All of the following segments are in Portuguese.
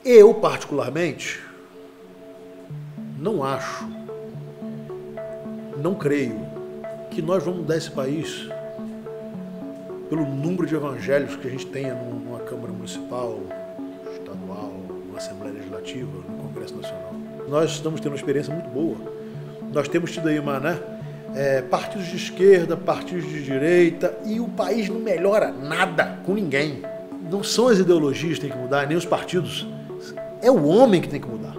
Eu, particularmente, não acho, não creio que nós vamos mudar esse país pelo número de evangélicos que a gente tenha numa Câmara Municipal, estadual, numa Assembleia Legislativa, no Congresso Nacional. Nós estamos tendo uma experiência muito boa. Nós temos tido aí partidos de esquerda, partidos de direita, e o país não melhora nada com ninguém. Não são as ideologias que têm que mudar, nem os partidos. É o homem que tem que mudar.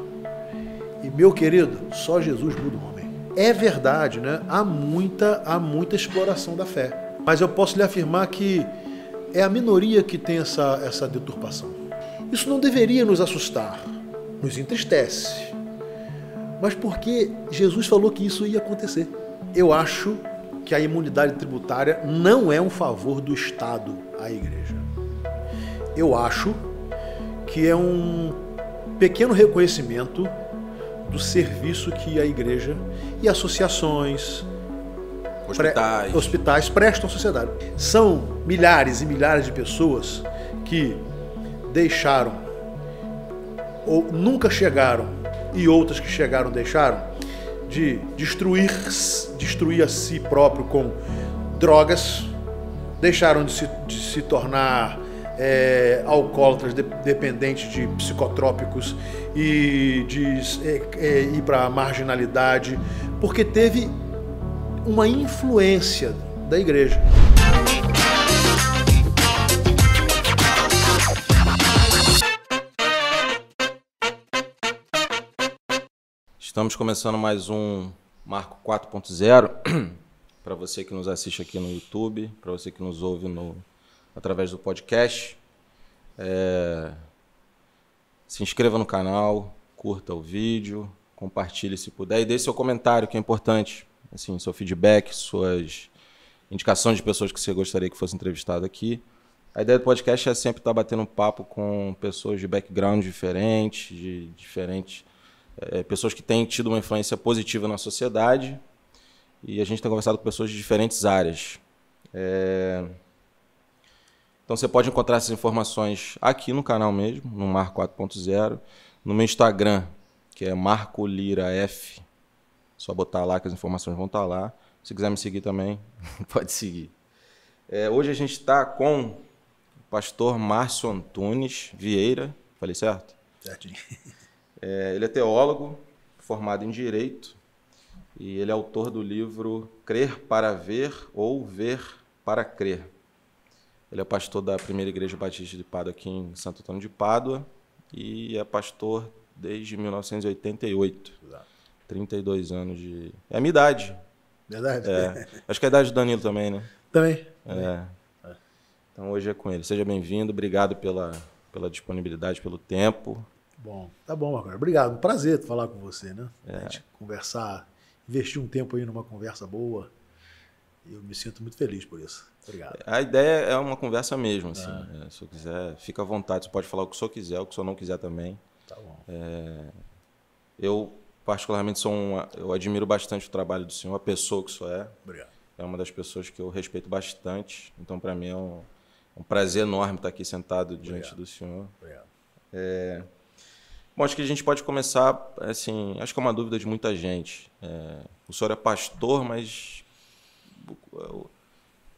E, meu querido, só Jesus muda o homem. É verdade, né? Há muita exploração da fé. Mas eu posso lhe afirmar que é a minoria que tem essa deturpação. Isso não deveria nos assustar, nos entristece. Mas porque Jesus falou que isso ia acontecer. Eu acho que a imunidade tributária não é um favor do Estado à igreja. Eu acho que é um pequeno reconhecimento do serviço que a igreja e associações, hospitais prestam à sociedade. São milhares e milhares de pessoas que deixaram ou nunca chegaram, e outras que chegaram deixaram, de destruir a si próprio com drogas, deixaram de se tornar alcoólatras dependentes de psicotrópicos e de ir para a marginalidade, porque teve uma influência da igreja. Estamos começando mais um Marco 4.0 para você que nos assiste aqui no YouTube, para você que nos ouve através do podcast. Se inscreva no canal, curta o vídeo, compartilhe se puder e deixe seu comentário, que é importante. Assim, seu feedback, suas indicações de pessoas que você gostaria que fosse entrevistado aqui. A ideia do podcast é sempre estar batendo um papo com pessoas de background diferentes, pessoas que têm tido uma influência positiva na sociedade, e a gente tem conversado com pessoas de diferentes áreas. Então você pode encontrar essas informações aqui no canal mesmo, no Marco 4.0, no meu Instagram, que é Marco Lira F. Só botar lá que as informações vão estar lá. Se quiser me seguir também, pode seguir. Hoje a gente está com o pastor Márcio Antunes Vieira. Falei certo? Certinho. Ele é teólogo, formado em Direito, e ele é autor do livro Crer para Ver ou Ver para Crer. Ele é pastor da Primeira Igreja Batista de Pádua aqui em Santo Antônio de Pádua e é pastor desde 1988. Exato. 32 anos de... É a minha idade. Verdade? Acho que é a idade do Danilo também, né? Também. Então hoje é com ele. Seja bem-vindo, obrigado pela disponibilidade, pelo tempo. Bom, tá bom, Marco. Obrigado, um prazer falar com você, né? A gente conversar, investir um tempo aí numa conversa boa. Eu me sinto muito feliz por isso. Obrigado. A ideia é uma conversa mesmo, assim. Se eu quiser, fica à vontade. Você pode falar o que o senhor quiser, o que o senhor não quiser também. Tá bom. Eu, particularmente, eu admiro bastante o trabalho do senhor, a pessoa que o senhor é. Obrigado. É uma das pessoas que eu respeito bastante. Então, para mim, é um prazer enorme estar aqui sentado diante do senhor. Obrigado. Bom, acho que a gente pode começar, assim, acho que é uma dúvida de muita gente. O senhor é pastor, mas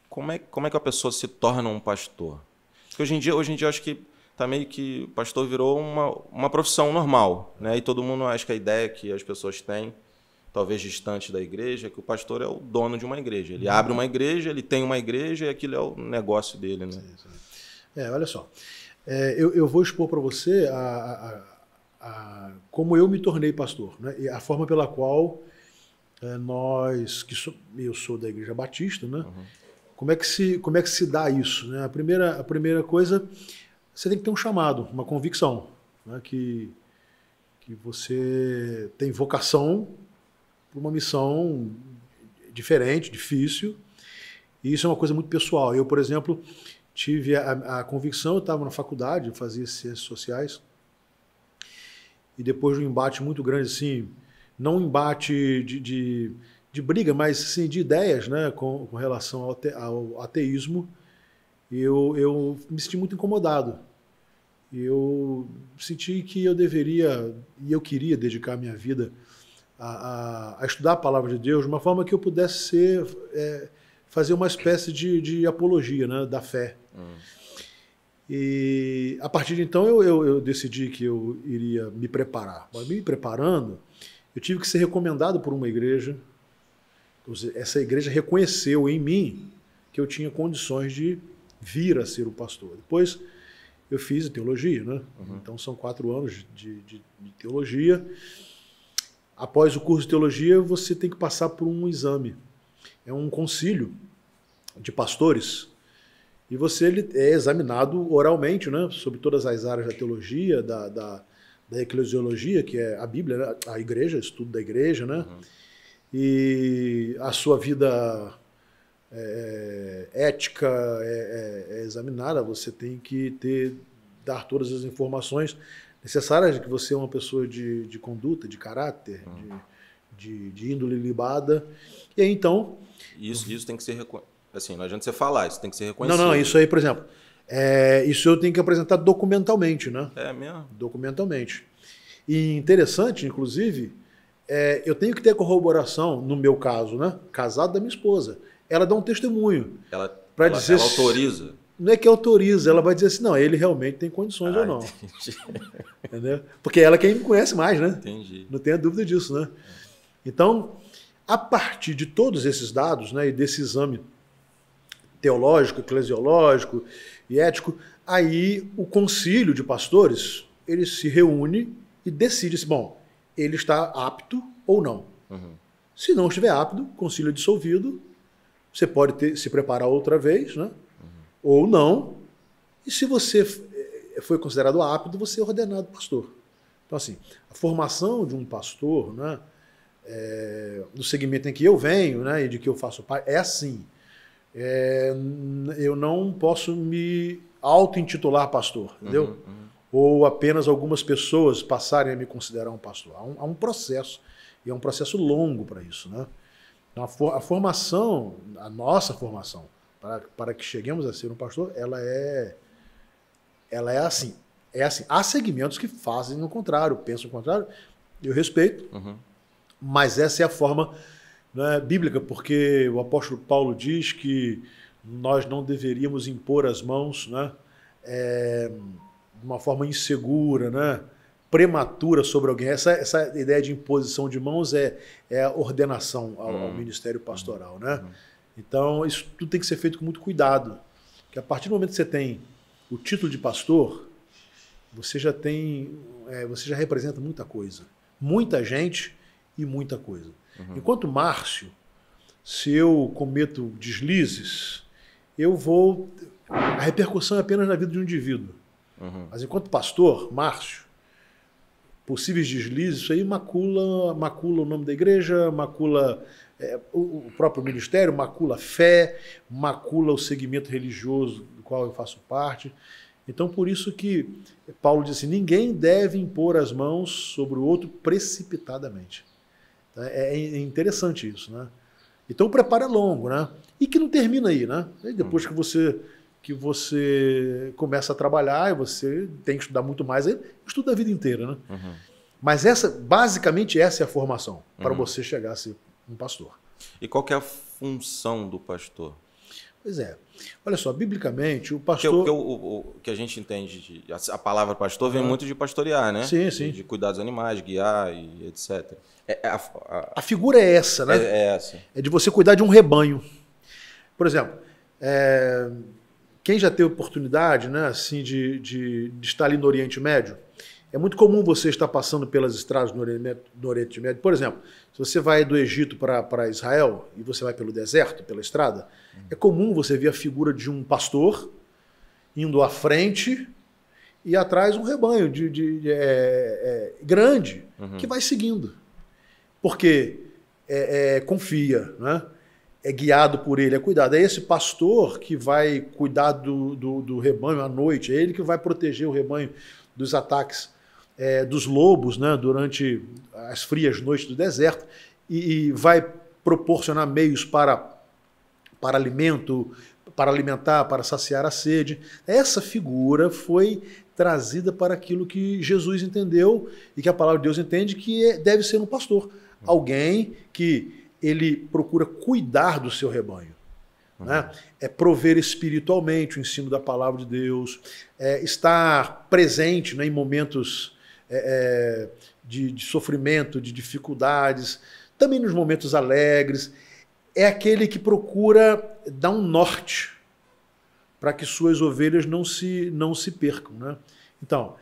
como é que a pessoa se torna um pastor? Porque hoje em dia eu acho que tá meio que o pastor virou uma profissão normal, né? E todo mundo acha que a ideia que as pessoas têm, talvez distante da igreja, é que o pastor é o dono de uma igreja. Ele abre uma igreja, ele tem uma igreja e aquilo é o negócio dele, né? Sim. Olha só, eu vou expor para você como eu me tornei pastor, né? E a forma pela qual eu sou da Igreja Batista, né? Uhum. Como é que se dá isso, né? A primeira coisa, você tem que ter um chamado, uma convicção, né? Que você tem vocação para uma missão diferente, difícil, e isso é uma coisa muito pessoal. Eu, por exemplo, tive a convicção, eu estava na faculdade, eu fazia ciências sociais, e depois de um embate muito grande, assim, não um embate de briga, mas assim, de ideias, né, com relação ao ateísmo, eu me senti muito incomodado. Eu senti que eu deveria e eu queria dedicar a minha vida a estudar a palavra de Deus de uma forma que eu pudesse fazer uma espécie de apologia, né, da fé. E a partir de então eu decidi que eu iria me preparar. Mas me preparando, eu tive que ser recomendado por uma igreja. Essa igreja reconheceu em mim que eu tinha condições de vir a ser o pastor. Depois eu fiz teologia, né? Então são 4 anos de teologia. Após o curso de teologia, você tem que passar por um exame. É um concílio de pastores. E ele é examinado oralmente, né? Sobre todas as áreas da teologia, da eclesiologia, que é a Bíblia, né? A igreja, estudo da igreja, né? E a sua vida ética é examinada. Você tem que dar todas as informações necessárias de que você é uma pessoa de conduta, de caráter, de índole libada. E aí, então... Isso tem que ser... Assim, não adianta você falar, isso tem que ser reconhecido. Não, isso aí, por exemplo, isso eu tenho que apresentar documentalmente, né? É mesmo? Documentalmente. E interessante, inclusive, eu tenho que ter corroboração, no meu caso, né? Casado da minha esposa. Ela dá um testemunho. Ela dizer autoriza? Não é que autoriza, ela vai dizer assim, não, ele realmente tem condições ou não. Entendi. Entendeu? Porque ela é quem me conhece mais, né? Entendi. Não tenha dúvida disso, né? Então, a partir de todos esses dados, né, e desse exame teológico, eclesiológico e ético, aí o concílio de pastores, ele se reúne e decide se, bom, ele está apto ou não. Se não estiver apto, o concílio é dissolvido, você pode se preparar outra vez, né? Ou não, e se você foi considerado apto, você é ordenado pastor. Então, assim, a formação de um pastor, né, no segmento em que eu venho, né, e de que eu faço parte, é assim. Eu não posso me auto-intitular pastor, entendeu? Ou apenas algumas pessoas passarem a me considerar um pastor. Há um processo, e é um processo longo para isso, né? Então, a formação, a nossa formação, para que cheguemos a ser um pastor, ela é assim. Há segmentos que fazem o contrário, pensam o contrário, eu respeito, mas essa é a forma, né, bíblica, porque o apóstolo Paulo diz que nós não deveríamos impor as mãos, né, de uma forma insegura, né, prematura sobre alguém. Essa ideia de imposição de mãos é a ordenação ao ministério pastoral, né? Então, isso tudo tem que ser feito com muito cuidado, porque a partir do momento que você tem o título de pastor, você já representa muita coisa, muita gente e muita coisa. Enquanto Márcio, se eu cometo deslizes, a repercussão é apenas na vida de um indivíduo. Mas enquanto pastor, Márcio, possíveis deslizes, isso aí macula o nome da igreja, macula o próprio ministério, macula a fé, macula o segmento religioso do qual eu faço parte. Então, por isso que Paulo diz assim, ninguém deve impor as mãos sobre o outro precipitadamente. É interessante isso, né? Então o preparo é longo, né? E que não termina aí, né? E depois que você começa a trabalhar, e você tem que estudar muito mais, aí estuda a vida inteira, né? Mas basicamente essa é a formação para você chegar a ser um pastor. E qual que é a função do pastor? Pois é. Olha só, biblicamente, o pastor... Porque o que a gente entende, a palavra pastor vem muito de pastorear, né? Sim, sim. De cuidar dos animais, guiar e etc. A figura é essa, né? É essa. É de você cuidar de um rebanho. Por exemplo, quem já teve oportunidade, né, assim, de estar ali no Oriente Médio, é muito comum você estar passando pelas estradas no Oriente Médio. Por exemplo, se você vai do Egito para Israel e você vai pelo deserto, pela estrada, é comum você ver a figura de um pastor indo à frente e atrás um rebanho grande que vai seguindo. Porque confia, né? É guiado por ele, é cuidado. É esse pastor que vai cuidar do rebanho à noite, é ele que vai proteger o rebanho dos ataques dos lobos, né, durante as frias noites do deserto, e vai proporcionar meios para alimento, para alimentar, para saciar a sede. Essa figura foi trazida para aquilo que Jesus entendeu e que a palavra de Deus entende que deve ser um pastor. Alguém que ele procura cuidar do seu rebanho. Né? É prover espiritualmente o ensino da palavra de Deus, estar presente, né, em momentos de sofrimento, de dificuldades, também nos momentos alegres. É aquele que procura dar um norte para que suas ovelhas não se percam. Né? Então,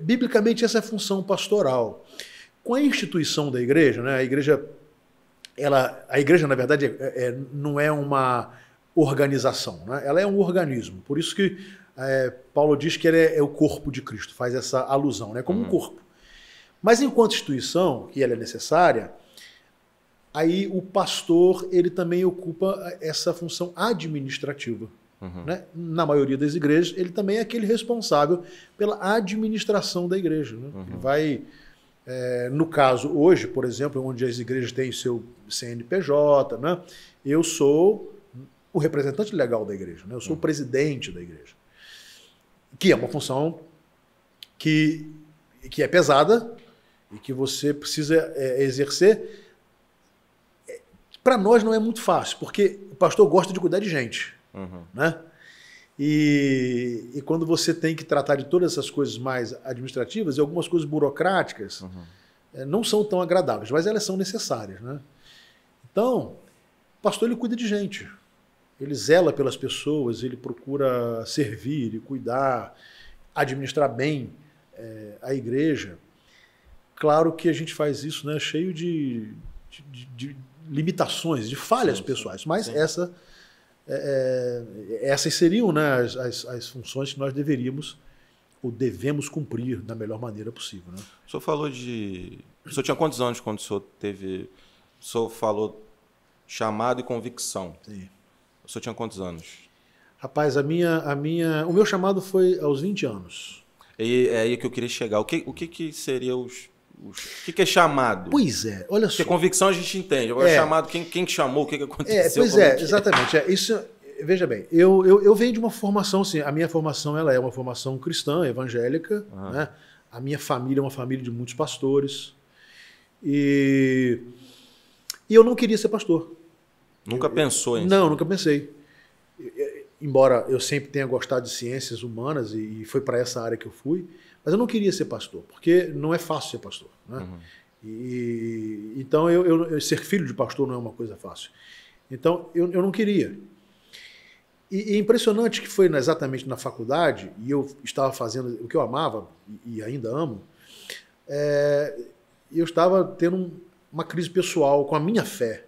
biblicamente essa é a função pastoral. Com a instituição da igreja, né, a igreja, na verdade, não é uma organização, né? Ela é um organismo. Por isso que Paulo diz que ele é o corpo de Cristo, faz essa alusão, né? Como um corpo. Mas enquanto instituição, que ela é necessária, aí o pastor ele também ocupa essa função administrativa. Né? Na maioria das igrejas, ele também é aquele responsável pela administração da igreja. Né? Ele vai... no caso, hoje, por exemplo, onde as igrejas têm seu CNPJ, né? Eu sou o representante legal da igreja, né? Eu sou o presidente da igreja, que é uma função que é pesada e que você precisa exercer. Para nós não é muito fácil, porque o pastor gosta de cuidar de gente. Né? E quando você tem que tratar de todas essas coisas mais administrativas e algumas coisas burocráticas, não são tão agradáveis, mas elas são necessárias. Né? Então, o pastor ele cuida de gente. Ele zela pelas pessoas, ele procura servir e cuidar, administrar bem a igreja. Claro que a gente faz isso, né, cheio de limitações, de falhas pessoais, mas essas seriam, né, as funções que nós deveríamos ou devemos cumprir da melhor maneira possível. Né? O senhor falou de... O senhor tinha quantos anos quando o senhor teve... O senhor falou chamado e convicção. Sim. O senhor tinha quantos anos? Rapaz, o meu chamado foi aos 20 anos. E é aí que eu queria chegar. O que seria o que é chamado? Pois é, olha só. Porque convicção a gente entende. Agora, chamado, quem chamou, o que aconteceu? Exatamente. Isso, veja bem, eu venho de uma formação, assim, a minha formação ela é uma formação cristã, evangélica. Né? A minha família é uma família de muitos pastores. E eu não queria ser pastor. Nunca pensou em Não, nunca pensei. Embora eu sempre tenha gostado de ciências humanas e foi para essa área que eu fui, mas eu não queria ser pastor, porque não é fácil ser pastor. Né? Então, ser filho de pastor não é uma coisa fácil. Então, eu não queria. E é impressionante que foi exatamente na faculdade, e eu estava fazendo o que eu amava, e ainda amo, eu estava tendo uma crise pessoal com a minha fé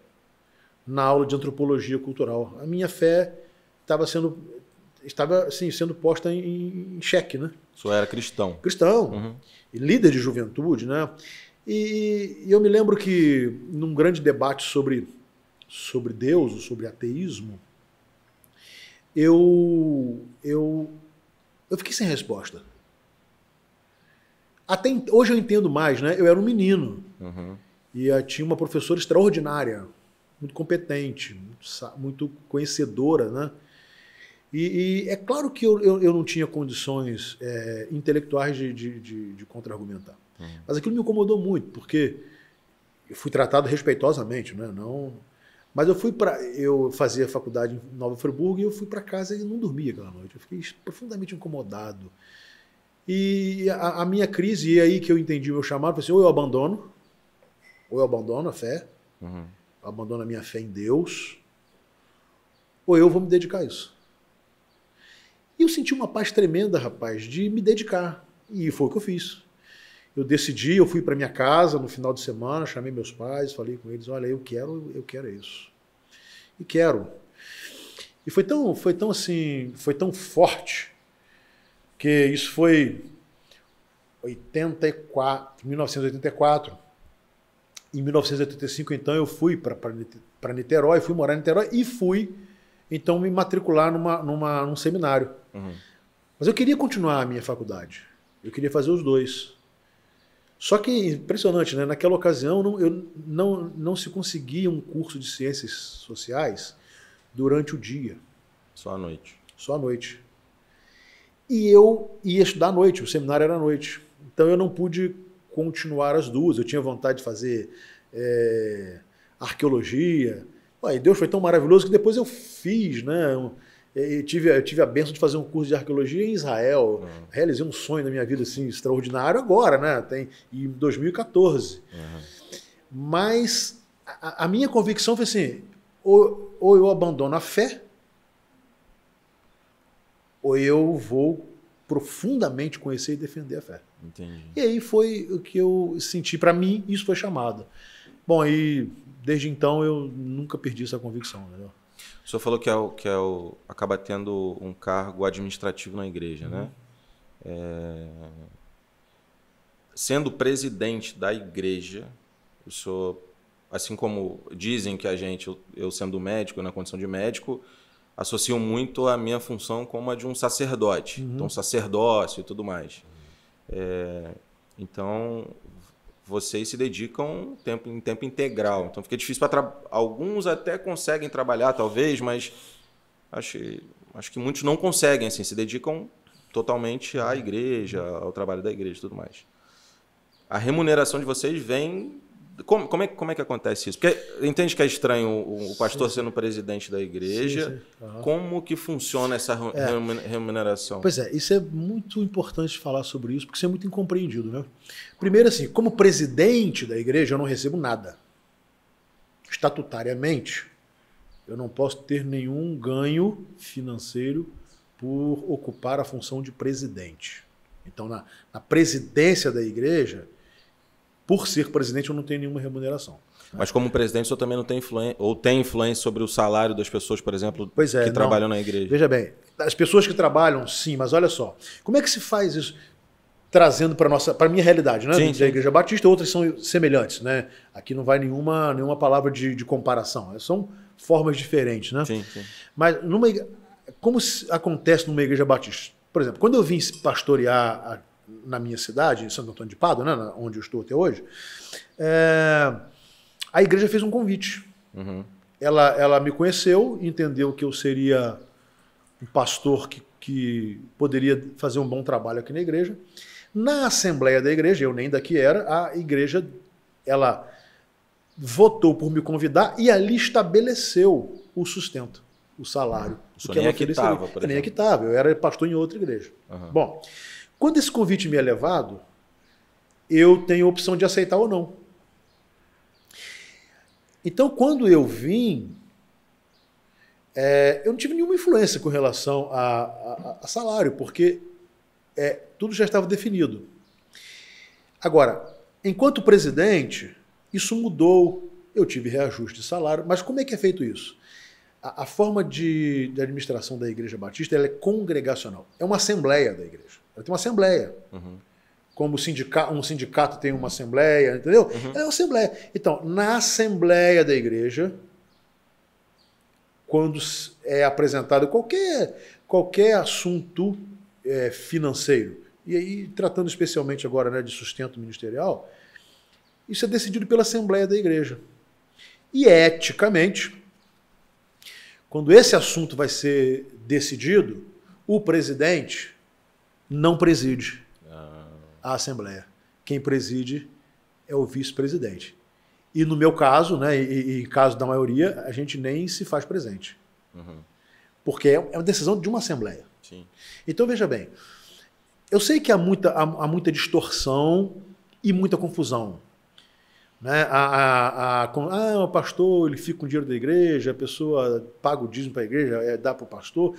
na aula de antropologia cultural. A minha fé estava sendo posta em xeque, né? O senhor era cristão. Cristão, líder de juventude, né? E eu me lembro que num grande debate sobre Deus, sobre ateísmo, eu fiquei sem resposta. Hoje eu entendo mais, né? Eu era um menino e tinha uma professora extraordinária, muito competente, muito conhecedora, né? E é claro que eu não tinha condições intelectuais de contra-argumentar. Mas aquilo me incomodou muito, porque eu fui tratado respeitosamente, né? Mas eu fazia faculdade em Nova Friburgo e eu fui para casa e não dormia aquela noite. Eu fiquei profundamente incomodado. E a minha crise, e aí que eu entendi o meu chamado, foi assim, ou eu abandono a fé, abandono a minha fé em Deus, ou eu vou me dedicar a isso. E eu senti uma paz tremenda, rapaz, de me dedicar. E foi o que eu fiz. Eu decidi, eu fui para minha casa no final de semana, chamei meus pais, falei com eles, olha, eu quero isso. E quero. E foi tão forte, que isso foi 1984. Em 1985, então, eu fui para Niterói, fui morar em Niterói e fui, então, me matricular num seminário. Mas eu queria continuar a minha faculdade. Eu queria fazer os dois. Só que, impressionante, né? Naquela ocasião, não se conseguia um curso de ciências sociais durante o dia. Só à noite. Só à noite. E eu ia estudar à noite, o seminário era à noite. Então eu não pude continuar as duas. Eu tinha vontade de fazer arqueologia. E Deus foi tão maravilhoso que depois eu fiz, né? Eu tive a bênção de fazer um curso de arqueologia em Israel. Realizei um sonho na minha vida assim, extraordinário agora, né? Em 2014. Mas a minha convicção foi assim, ou eu abandono a fé, ou eu vou profundamente conhecer e defender a fé. Entendi. E aí foi o que eu senti. Para mim, isso foi chamado. Bom, aí desde então eu nunca perdi essa convicção. Entendeu? O senhor falou que acaba tendo um cargo administrativo na igreja, né? Sendo presidente da igreja, o senhor, assim como dizem que eu sendo médico, na condição de médico, associo muito a minha função como a de um sacerdote, então sacerdócio e tudo mais. Então, vocês se dedicam em tempo integral. Então, fica difícil para alguns até conseguem trabalhar, talvez, mas acho que muitos não conseguem, assim, se dedicam totalmente à igreja, ao trabalho da igreja e tudo mais. A remuneração de vocês vem... Como é que acontece isso? Porque entende que é estranho o pastor sendo presidente da igreja. Sim. Como que funciona essa remuneração? Pois é, isso é muito importante falar sobre isso, porque isso é muito incompreendido, né? Primeiro, assim, como presidente da igreja, eu não recebo nada. Estatutariamente, eu não posso ter nenhum ganho financeiro por ocupar a função de presidente. Então, na presidência da igreja, por ser presidente, eu não tenho nenhuma remuneração. Mas como presidente, o senhor também não tem influência, ou tem influência sobre o salário das pessoas, por exemplo, que trabalham na igreja? Veja bem, as pessoas que trabalham, sim, mas olha só, como é que se faz isso trazendo para a minha realidade, né? Sim, da Igreja Batista, outras são semelhantes, né? Aqui não vai nenhuma palavra de comparação, são formas diferentes, né? Sim. Mas como acontece numa Igreja Batista? Por exemplo, quando eu vim pastorear na minha cidade, em Santo Antônio de Pádua, né, onde eu estou até hoje, a igreja fez um convite. Ela me conheceu, entendeu que eu seria um pastor que poderia fazer um bom trabalho aqui na igreja. Na assembleia da igreja, eu nem daqui era, a igreja ela votou por me convidar e ali estabeleceu o sustento, o salário. O senhor nem aqui estava, por exemplo. Nem aqui estava, eu era pastor em outra igreja. Bom, quando esse convite me é levado, eu tenho a opção de aceitar ou não. Então, quando eu vim, eu não tive nenhuma influência com relação a salário, porque tudo já estava definido. Agora, enquanto presidente, isso mudou, eu tive reajuste de salário, mas como é que é feito isso? A forma de administração da Igreja Batista ela é congregacional, é uma assembleia da igreja. Ela tem uma assembleia. Como um sindicato tem uma assembleia, entendeu? É uma assembleia. Então, na assembleia da igreja, quando é apresentado qualquer assunto financeiro, e aí tratando especialmente agora, né, de sustento ministerial, isso é decidido pela assembleia da igreja. E eticamente, quando esse assunto vai ser decidido, o presidente não preside a Assembleia. Quem preside é o vice-presidente. E no meu caso, né, e em caso da maioria, a gente nem se faz presente. Porque é uma decisão de uma Assembleia. Sim. Então, veja bem, eu sei que há muita distorção e muita confusão. Né? O pastor ele fica com o dinheiro da igreja, a pessoa paga o dízimo para a igreja, dá para o pastor.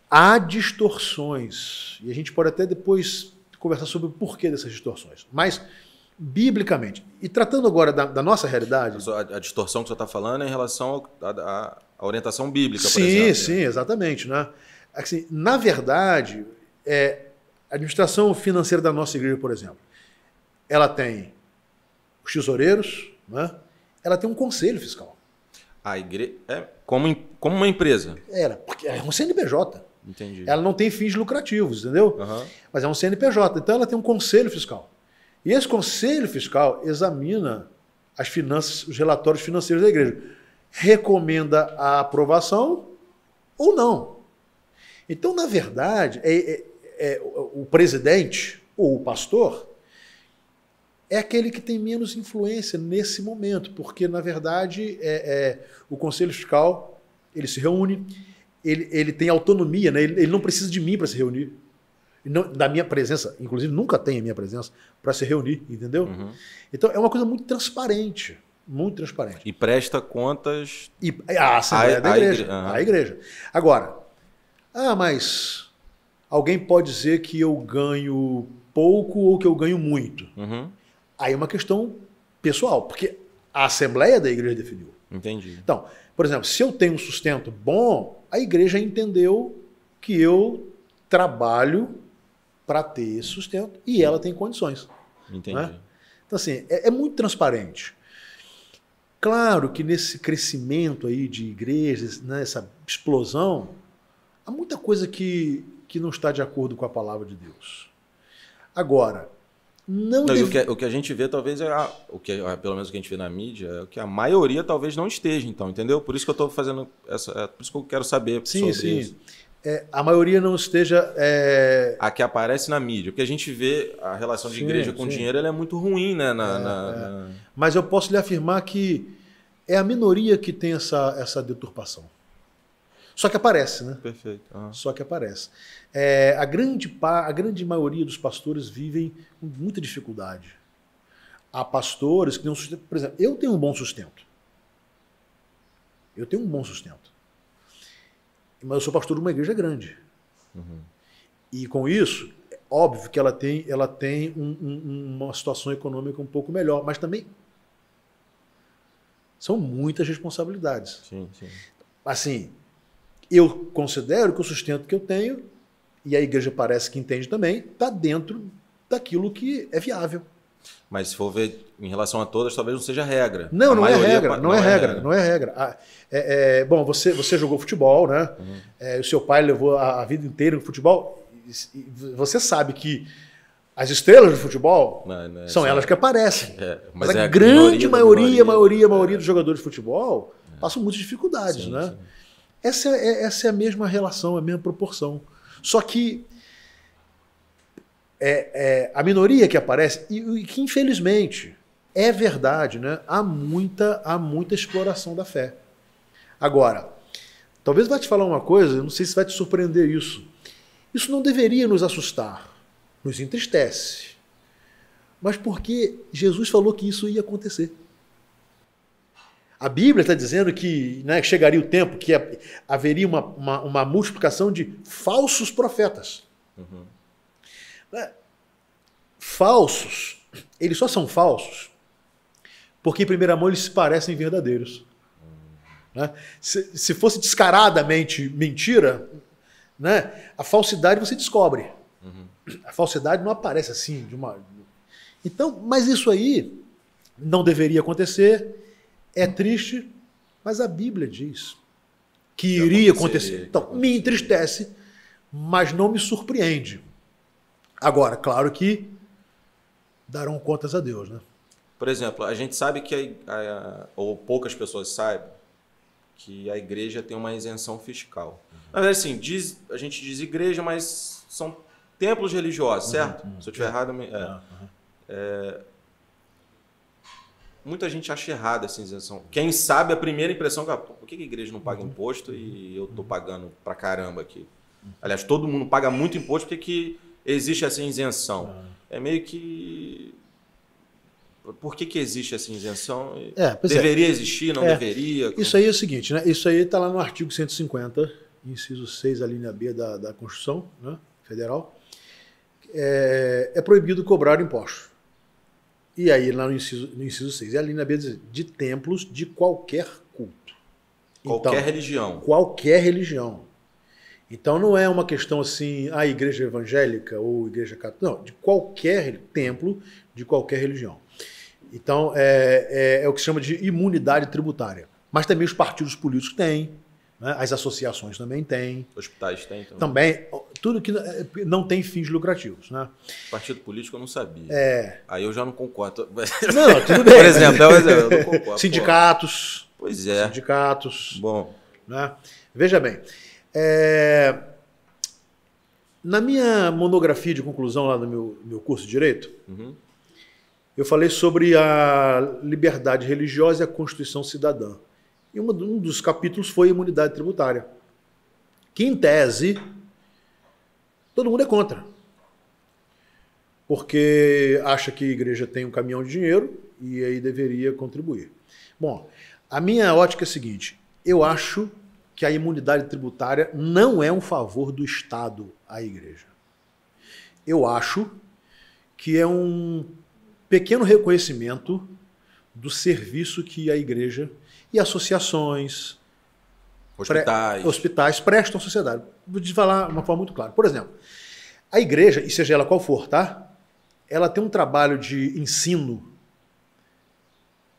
Há distorções, e a gente pode até depois conversar sobre o porquê dessas distorções. Mas, biblicamente, e tratando agora da nossa realidade... A distorção que você está falando é em relação à orientação bíblica, por exemplo. Sim, exatamente. Né? Assim, na verdade, a administração financeira da nossa igreja, por exemplo, ela tem os tesoureiros, né? Ela tem um conselho fiscal. A igreja como uma empresa? Porque é um CNPJ. Entendi. Ela não tem fins lucrativos, entendeu? Mas é um CNPJ, então ela tem um conselho fiscal. E esse conselho fiscal examina as finanças, os relatórios financeiros da igreja. Recomenda a aprovação ou não. Então, na verdade, o presidente ou o pastor é aquele que tem menos influência nesse momento, porque, na verdade, o Conselho Fiscal ele se reúne, ele tem autonomia, né? Ele não precisa de mim para se reunir. Não, da minha presença, inclusive nunca tem a minha presença para se reunir, entendeu? Uhum. Então é uma coisa muito transparente, muito transparente. E presta contas A Assembleia da Igreja. Uhum. A igreja. Agora, mas alguém pode dizer que eu ganho pouco ou que eu ganho muito. Uhum. Aí é uma questão pessoal, porque a Assembleia da Igreja definiu. Entendi. Então, por exemplo, se eu tenho um sustento bom, a igreja entendeu que eu trabalho para ter esse sustento e ela tem condições. Entendi. Né? Então, assim, é muito transparente. Claro que nesse crescimento aí de igrejas, nessa explosão, há muita coisa que não está de acordo com a palavra de Deus. Agora, o que a gente vê talvez pelo menos o que a gente vê na mídia, é o que a maioria talvez não esteja, então, entendeu? Por isso que eu estou fazendo por isso que eu quero saber sobre isso. A maioria não esteja... A que aparece na mídia. Porque a gente vê a relação de igreja com dinheiro, ela é muito ruim, né? Mas eu posso lhe afirmar que é a minoria que tem essa deturpação. Só que aparece, né? Perfeito. Uhum. Só que aparece. A grande maioria dos pastores vivem com muita dificuldade. Há pastores que não sustentam. Por exemplo, eu tenho um bom sustento. Mas eu sou pastor de uma igreja grande. Uhum. E com isso, é óbvio que ela tem uma situação econômica um pouco melhor, mas também são muitas responsabilidades. Sim, sim. Assim, eu considero que o sustento que eu tenho, e a igreja parece que entende também, está dentro daquilo que é viável. Mas se for ver em relação a todas, talvez não seja regra. Não é regra. Bom, você jogou futebol, né? Uhum. O seu pai levou a vida inteira no futebol. E você sabe que as estrelas do futebol são elas que aparecem. Mas a grande maioria dos jogadores de futebol passam muitas dificuldades, sim, né? Sim. Essa é a mesma relação, a mesma proporção. Só que a minoria que aparece, e que infelizmente é verdade, né? Há muita exploração da fé. Agora, talvez vai te falar uma coisa, eu não sei se vai te surpreender isso. Isso não deveria nos assustar, nos entristece. Mas porque Jesus falou que isso ia acontecer. A Bíblia está dizendo que, né, chegaria o tempo que haveria uma multiplicação de falsos profetas. Uhum. Falsos, eles só são falsos porque, em primeira mão, eles se parecem verdadeiros. Né? Se fosse descaradamente mentira, né, a falsidade você descobre. Uhum. A falsidade não aparece assim. Então, mas isso aí não deveria acontecer. É triste, mas a Bíblia diz que iria acontecer. Então, me entristece, mas não me surpreende. Agora, claro que darão contas a Deus, né? Por exemplo, a gente sabe que, ou poucas pessoas sabem, que a igreja tem uma isenção fiscal. Na verdade, assim, a gente diz igreja, mas são templos religiosos, certo? Se eu estiver errado... Muita gente acha errada essa isenção. Quem sabe a primeira impressão é por que a igreja não paga imposto e eu estou pagando pra caramba aqui? Aliás, todo mundo paga muito imposto, porque que existe essa isenção? É meio que... Por que existe essa isenção? Deveria existir, não deveria? Isso aí é o seguinte, né? Isso aí está lá no artigo 150, inciso 6, a linha B da Constituição, né, Federal. É proibido cobrar impostos. E aí, lá no inciso 6, é a linha B de templos de qualquer culto. Qualquer religião. Qualquer religião. Então não é uma questão assim, a igreja evangélica ou igreja católica. Não, de qualquer templo, de qualquer religião. Então é o que se chama de imunidade tributária. Mas também os partidos políticos têm, né? As associações também têm. Hospitais têm também. Também, tudo que não tem fins lucrativos. Né? Partido político eu não sabia. Aí eu já não concordo. Não, tudo bem. Por exemplo, eu não concordo. Sindicatos. Pois é. Sindicatos. Bom. Né? Veja bem. Na minha monografia de conclusão lá no meu curso de Direito, eu falei sobre a liberdade religiosa e a Constituição Cidadã. E um dos capítulos foi a imunidade tributária, que, em tese, todo mundo é contra. Porque acha que a igreja tem um caminhão de dinheiro e aí deveria contribuir. Bom, a minha ótica é a seguinte: eu acho que a imunidade tributária não é um favor do Estado à igreja. Eu acho que é um pequeno reconhecimento do serviço que a igreja e associações, hospitais prestam à sociedade. Vou te falar de uma forma muito clara. Por exemplo, a igreja, e seja ela qual for, tá? Ela tem um trabalho de ensino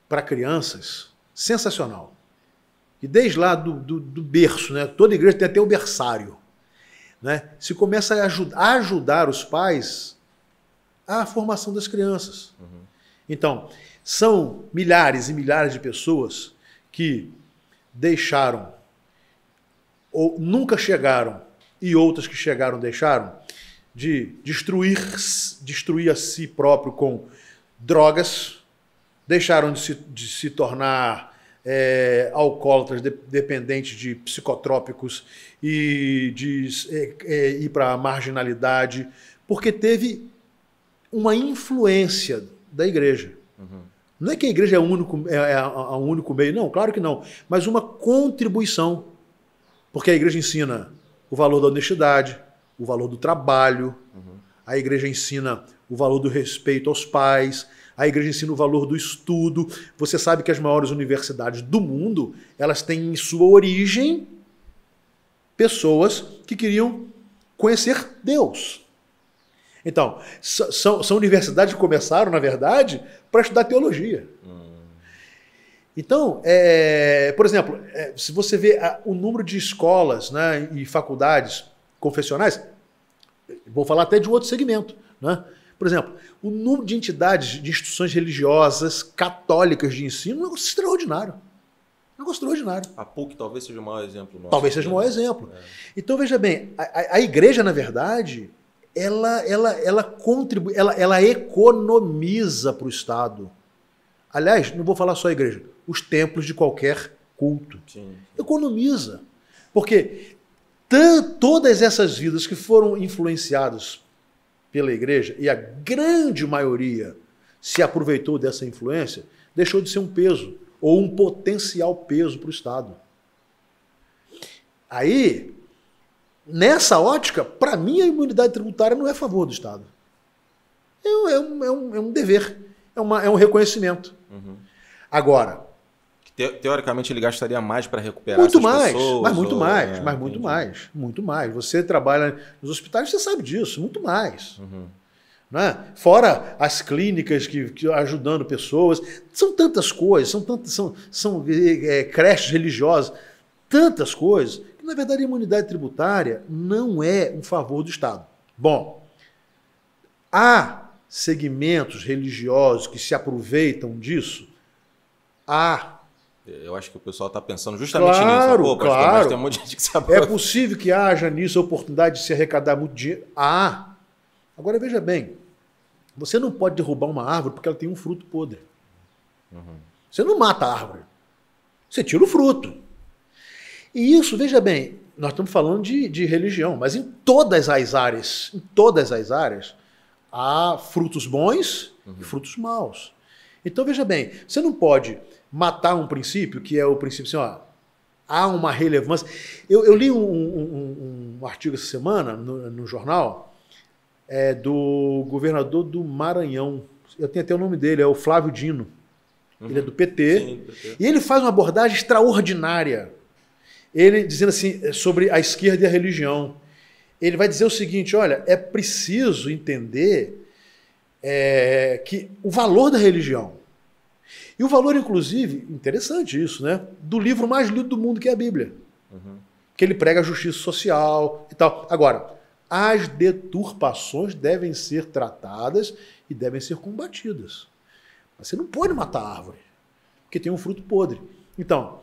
para crianças sensacional. E desde lá do berço, né? Toda igreja tem até o berçário. Né? Se começa a ajudar os pais à formação das crianças. Então, são milhares e milhares de pessoas que deixaram, ou nunca chegaram, e outras que chegaram deixaram, de destruir a si próprio com drogas, deixaram de se tornar alcoólatras, dependentes de psicotrópicos e de ir para a marginalidade, porque teve uma influência da igreja. Não é que a igreja é o único meio, não, claro que não, mas uma contribuição, porque a igreja ensina o valor da honestidade, o valor do trabalho, a igreja ensina o valor do respeito aos pais, a igreja ensina o valor do estudo. Você sabe que as maiores universidades do mundo, elas têm em sua origem pessoas que queriam conhecer Deus. Então, são universidades que começaram, na verdade, para estudar teologia. Então, por exemplo, se você vê o número de escolas, né, e faculdades confessionais, vou falar até de um outro segmento, né? Por exemplo, o número de entidades, de instituições religiosas, católicas de ensino, é um negócio extraordinário. Um negócio extraordinário. A PUC talvez seja o maior exemplo nosso. Talvez seja o maior exemplo. Então, veja bem, a igreja, na verdade, ela contribui, ela economiza para o Estado. Aliás, não vou falar só a igreja, os templos de qualquer culto. Sim. Economiza. Porque todas essas vidas que foram influenciadas pela igreja, e a grande maioria se aproveitou dessa influência, deixou de ser um peso, ou um potencial peso para o Estado. Aí, nessa ótica, para mim a imunidade tributária não é a favor do Estado. É um dever, é um reconhecimento. Agora, teoricamente ele gastaria mais para recuperar essas pessoas? Muito mais. Você trabalha nos hospitais, você sabe disso, muito mais. Né? Fora as clínicas que ajudando pessoas, são tantas coisas, são creches religiosas, tantas coisas, que na verdade a imunidade tributária não é um favor do Estado. Bom, há segmentos religiosos que se aproveitam disso? Eu acho que o pessoal está pensando justamente nisso. Pô, claro. Mas tem um monte de gente que se aproveita. É possível que haja nisso a oportunidade de se arrecadar muito dinheiro? Agora veja bem, você não pode derrubar uma árvore porque ela tem um fruto podre. Você não mata a árvore, você tira o fruto. E isso, veja bem, nós estamos falando de religião, mas em todas as áreas, há frutos bons e frutos maus. Então veja bem, você não pode matar um princípio, que é o princípio assim, há uma relevância. Eu li um artigo essa semana no jornal do governador do Maranhão. Eu tenho até o nome dele, é o Flávio Dino. Ele é do PT. Sim, PT. E ele faz uma abordagem extraordinária. Ele dizendo assim, sobre a esquerda e a religião. Ele vai dizer o seguinte, olha, é preciso entender que o valor da religião, e o valor, inclusive, interessante isso, né? Do livro mais lido do mundo, que é a Bíblia. Que ele prega a justiça social e tal. Agora, as deturpações devem ser tratadas e devem ser combatidas. Você não pode matar a árvore, porque tem um fruto podre. Então,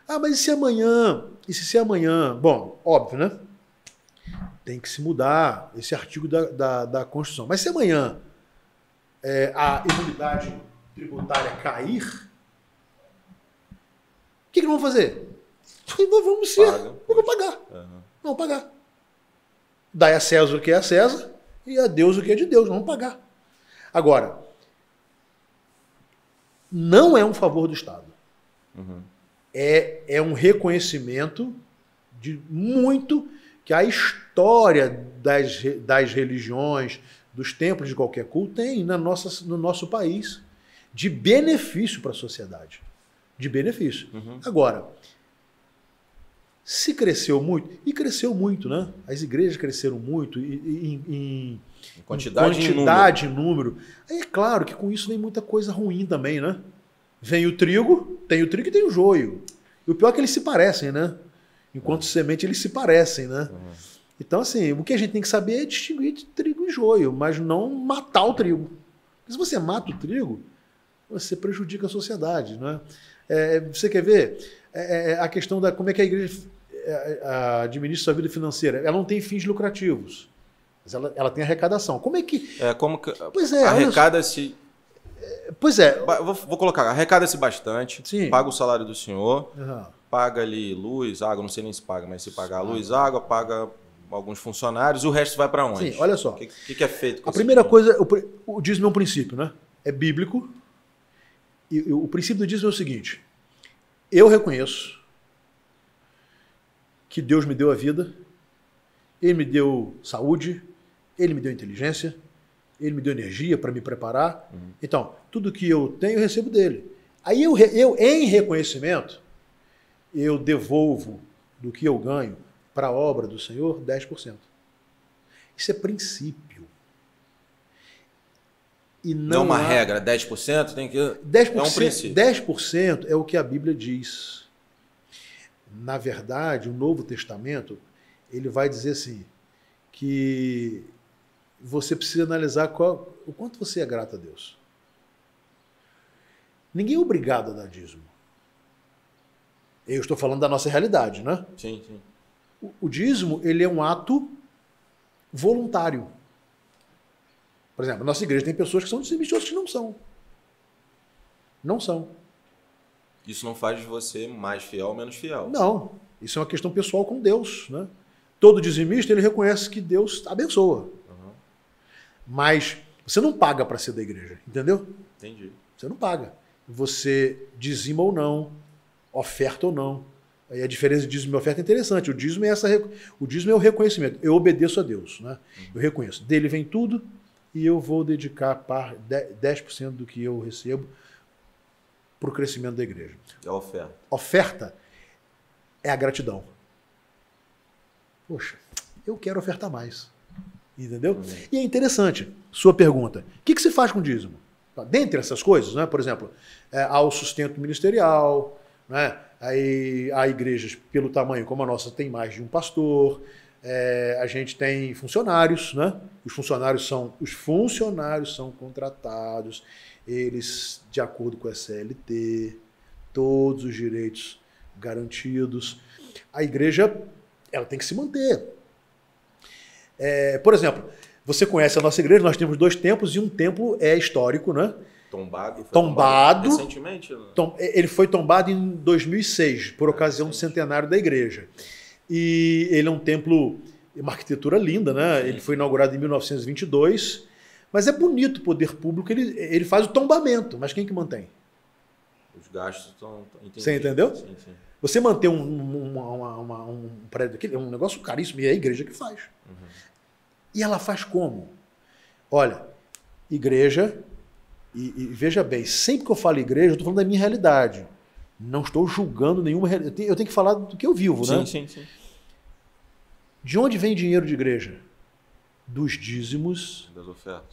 mas e se amanhã? E se amanhã? Bom, óbvio, né? tem que se mudar esse artigo da Constituição. Mas se amanhã a imunidade tributária cair, o que nós vamos fazer? Nós vamos pagar. Vamos pagar. Dai a César o que é a César e a Deus o que é de Deus. Vamos pagar. Agora, não é um favor do Estado. É um reconhecimento de muito que a história das religiões, dos templos de qualquer culto tem no nosso país de benefício para a sociedade. De benefício. Agora, se cresceu muito, e cresceu muito, né? As igrejas cresceram muito em quantidade e número. Aí é claro que com isso vem muita coisa ruim também, né? Vem o trigo, tem o trigo e tem o joio. E o pior é que eles se parecem, né? Enquanto semente, eles se parecem, né? Então, assim, o que a gente tem que saber é distinguir de trigo e joio, mas não matar o trigo. Porque se você mata o trigo, você prejudica a sociedade, né? Você quer ver a questão da como é que a igreja administra sua vida financeira? Ela não tem fins lucrativos, mas ela tem arrecadação. Como é que... Pois é, arrecada-se... Pois é. Vou colocar, arrecada-se bastante, Sim. Paga o salário do senhor, paga ali luz, água, não sei nem se paga, mas se pagar luz, água, paga alguns funcionários, e o resto vai para onde? Sim, olha só. O que é feito com a primeira coisa, o dízimo é um princípio, né? É bíblico. E o princípio do dízimo é o seguinte: eu reconheço que Deus me deu a vida, Ele me deu saúde, Ele me deu inteligência, Ele me deu energia para me preparar. Então, tudo que eu tenho, eu recebo dele. Aí eu em reconhecimento, eu devolvo do que eu ganho para a obra do Senhor 10%. Isso é princípio. E não uma regra, 10% tem que... 10%, é um princípio. 10% é o que a Bíblia diz. Na verdade, o Novo Testamento, ele vai dizer assim, que você precisa analisar o quanto você é grato a Deus. Ninguém é obrigado a dar dízimo. Eu estou falando da nossa realidade, né? Sim, sim. O dízimo, ele é um ato voluntário. Por exemplo, a nossa igreja tem pessoas que são dizimistas, outras que não são. Não são. Isso não faz de você mais fiel ou menos fiel. Não. Isso é uma questão pessoal com Deus, né? Todo dizimista, ele reconhece que Deus abençoa. Mas você não paga para ser da igreja, entendeu? Entendi. Você não paga. Você dizima ou não, oferta ou não. Aí a diferença de dízimo e oferta é interessante. O dízimo é o reconhecimento. Eu obedeço a Deus, né? Eu reconheço. Dele vem tudo e eu vou dedicar 10% do que eu recebo para o crescimento da igreja. É a oferta. Oferta é a gratidão. Poxa, eu quero ofertar mais. Entendeu? E é interessante, sua pergunta. O que se faz com o dízimo? Dentre essas coisas, né? Por exemplo, há o sustento ministerial, né? Aí há igrejas, pelo tamanho como a nossa, tem mais de um pastor. A gente tem funcionários, né? Os funcionários são contratados, eles, de acordo com a CLT, todos os direitos garantidos. A igreja, ela tem que se manter. Por exemplo, você conhece a nossa igreja, nós temos 2 templos e um templo é histórico, né? Tombado. Recentemente? Ele foi tombado em 2006, por ocasião do centenário da igreja. E ele é um templo, uma arquitetura linda, né? Sim. Ele foi inaugurado em 1922, mas é bonito o poder público, ele faz o tombamento, mas quem que mantém? Os gastos estão... Você entendeu? Sim, sim. Você manter um prédio daquele é um negócio caríssimo, e é a igreja que faz. E ela faz como? Olha, igreja, e veja bem, sempre que eu falo igreja, eu estou falando da minha realidade. Não estou julgando nenhuma realidade. Eu tenho que falar do que eu vivo, né? Sim, sim. De onde vem dinheiro de igreja? Dos dízimos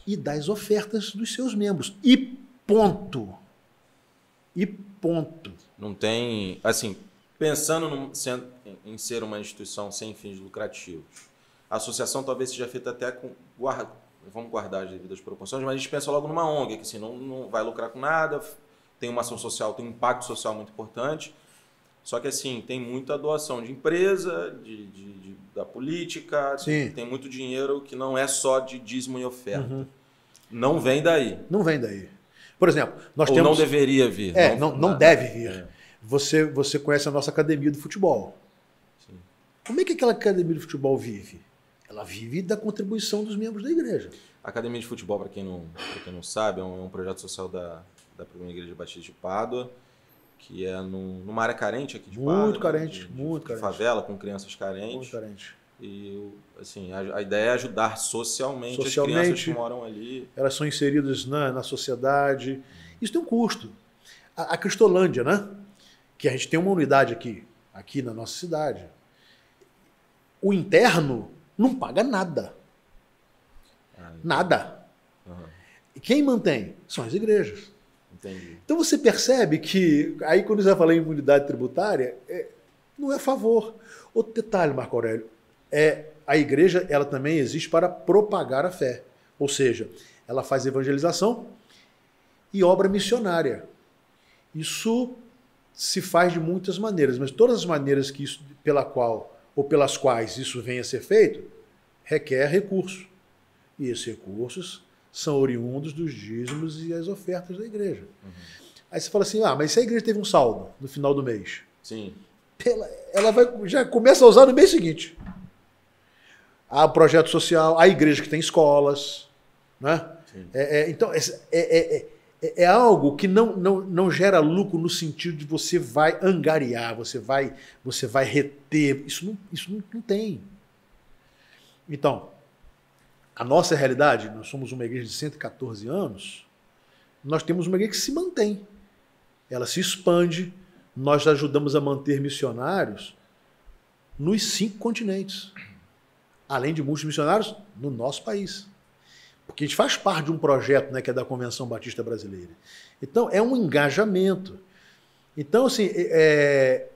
e das ofertas dos seus membros. E ponto. Não tem... Assim, pensando em ser uma instituição sem fins lucrativos, a associação talvez seja feita até com... Vamos guardar as devidas proporções, mas a gente pensa logo numa ONG, que assim, não vai lucrar com nada, tem uma ação social, tem um impacto social muito importante. Só que assim, tem muita doação de empresa, da política, Sim. Tem muito dinheiro que não é só de dízimo e oferta. Não vem daí. Não vem daí. Por exemplo, nós Ou temos... não deveria vir. Não deve vir. Você conhece a nossa academia do futebol. Sim. Como é que aquela academia de futebol vive? Ela vive da contribuição dos membros da igreja. A Academia de Futebol, para quem não sabe, é um projeto social da Primeira Igreja Batista de Pádua, que é numa área carente aqui de Pádua. Muito carente, muito carente. Favela, com crianças carentes. Muito carente. E, assim, a ideia é ajudar socialmente as crianças que moram ali. Elas são inseridas na sociedade. Isso tem um custo. A Cristolândia, né? Que a gente tem uma unidade aqui na nossa cidade. O interno não paga nada. Nada. Uhum. E quem mantém? São as igrejas. Entendi. Então você percebe que, aí quando você vai falar em imunidade tributária, não é a favor. Outro detalhe, Marco Aurélio, a igreja ela também existe para propagar a fé. Ou seja, ela faz evangelização e obra missionária. Isso se faz de muitas maneiras, mas todas as maneiras que isso, pelas quais isso venha a ser feito, requer recurso. E esses recursos são oriundos dos dízimos e as ofertas da igreja. Uhum. Aí você fala assim, mas se a igreja teve um saldo no final do mês, sim, ela já começa a usar no mês seguinte. Há projeto social, há igreja que tem escolas, né? Então, é algo que não gera lucro no sentido de você vai angariar, você vai reter. Isso não tem. Então, a nossa realidade, nós somos uma igreja de 114 anos, nós temos uma igreja que se mantém. Ela se expande, nós ajudamos a manter missionários nos 5 continentes. Além de muitos missionários no nosso país. Porque a gente faz parte de um projeto, né, que é da Convenção Batista Brasileira. Então, é um engajamento. Então, assim, é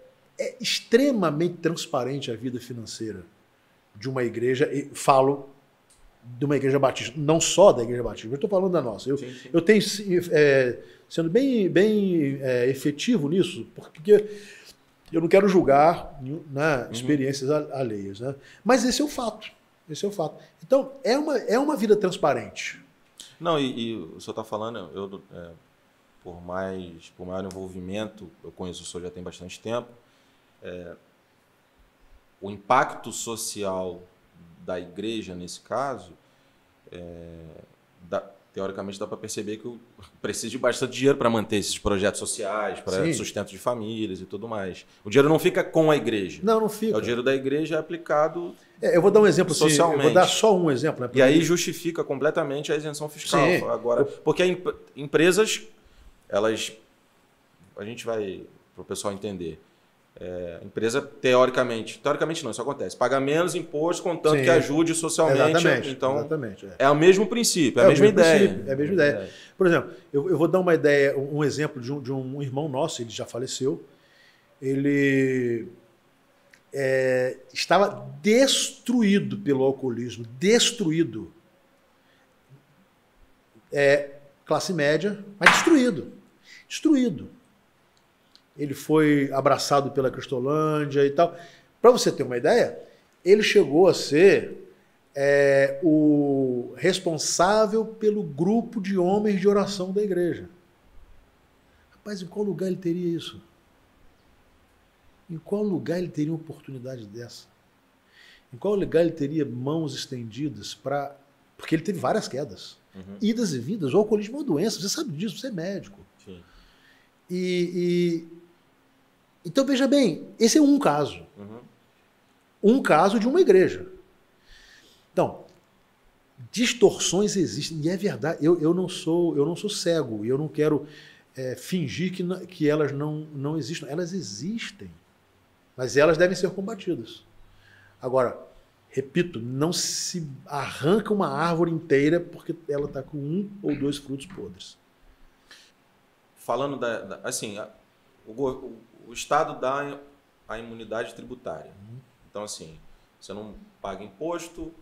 extremamente transparente a vida financeira de uma igreja, e falo de uma igreja batista, não só da igreja batista, eu estou falando da nossa. Eu tenho, sendo bem efetivo nisso, porque eu não quero julgar, né, experiências alheias. Né? Mas esse é o fato. Esse é o fato. Então, é uma vida transparente. Não, e o senhor está falando, por maior envolvimento, eu conheço o senhor já tem bastante tempo, o impacto social da igreja, nesse caso, teoricamente dá para perceber que precisa de bastante dinheiro para manter esses projetos sociais, para sustento de famílias e tudo mais. O dinheiro não fica com a igreja. Não fica. O dinheiro da igreja é aplicado eu vou dar um exemplo socialmente. Eu vou dar só um exemplo. Né, e aí justifica completamente a isenção fiscal. Sim. Agora, porque empresas, a gente vai, para o pessoal entender, a empresa, teoricamente não, isso acontece, paga menos imposto, contanto que ajude socialmente. Exatamente, então, exatamente, é o mesmo princípio, é a mesma ideia. É a mesma ideia. Por exemplo, eu vou dar um exemplo de um irmão nosso, ele já faleceu. Ele estava destruído pelo alcoolismo, destruído. Classe média, mas destruído. Ele foi abraçado pela Cristolândia e tal. Para você ter uma ideia, ele chegou a ser o responsável pelo grupo de homens de oração da igreja. Rapaz, em qual lugar ele teria isso? Em qual lugar ele teria uma oportunidade dessa? Em qual lugar ele teria mãos estendidas para... Porque ele teve várias quedas. Idas e vindas. O alcoolismo é uma doença. Você sabe disso, você é médico. Sim. Então, veja bem, esse é um caso. Um caso de uma igreja. Então, distorções existem, e é verdade. Eu não sou cego, e eu não quero fingir que elas não existem. Elas existem, mas elas devem ser combatidas. Agora, repito, não se arranca uma árvore inteira porque ela está com 1 ou 2 frutos podres. Falando assim, o Estado dá a imunidade tributária. Então, assim, você não paga imposto,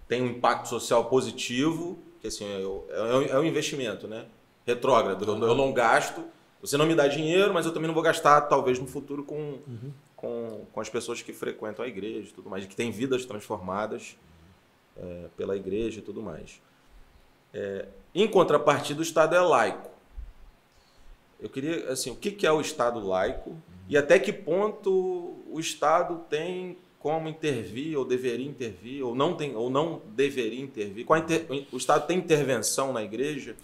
tem um impacto social positivo, que assim, é um investimento, né? Retrógrado. Eu não gasto, Você não me dá dinheiro, mas eu também não vou gastar, talvez, no futuro com as pessoas que frequentam a igreja e tudo mais, que têm vidas transformadas pela igreja e tudo mais. Em contrapartida, o Estado é laico. Eu queria, assim, o que é o Estado laico e até que ponto o Estado tem como intervir, ou deveria intervir, ou não deveria intervir? O Estado tem intervenção na igreja?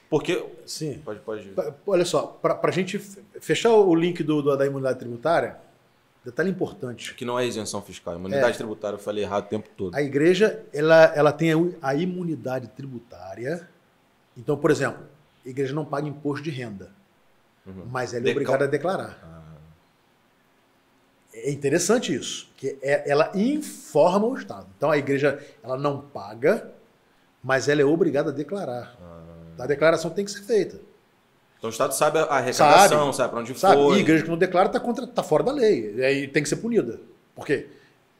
Porque... Sim. Pode... Olha só, para a gente fechar o link da imunidade tributária, detalhe importante. Que não é isenção fiscal. Imunidade tributária, eu falei errado o tempo todo. A igreja, ela tem a imunidade tributária. Então, por exemplo, a igreja não paga imposto de renda, mas ela é obrigada a declarar. É interessante isso, que ela informa o Estado. Então, a igreja ela não paga, mas ela é obrigada a declarar. A declaração tem que ser feita. Então, o Estado sabe a arrecadação, sabe para onde foi. E a igreja que não declara está fora da lei. E aí tem que ser punida. Por quê?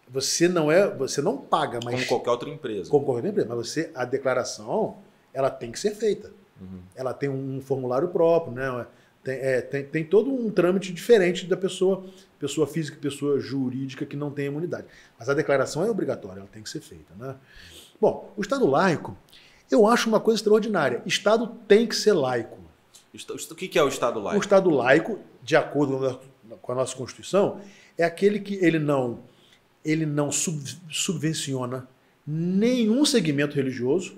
Você não paga, mas... Como qualquer outra empresa. Como qualquer outra empresa. Mas a declaração, ela tem que ser feita. Ela tem um formulário próprio, né? Tem todo um trâmite diferente da pessoa física e pessoa jurídica que não tem imunidade. Mas a declaração é obrigatória, ela tem que ser feita, né? Bom, o Estado laico, eu acho uma coisa extraordinária. Estado tem que ser laico. O que é o Estado laico? O Estado laico, de acordo com a nossa Constituição, é aquele que ele não subvenciona nenhum segmento religioso.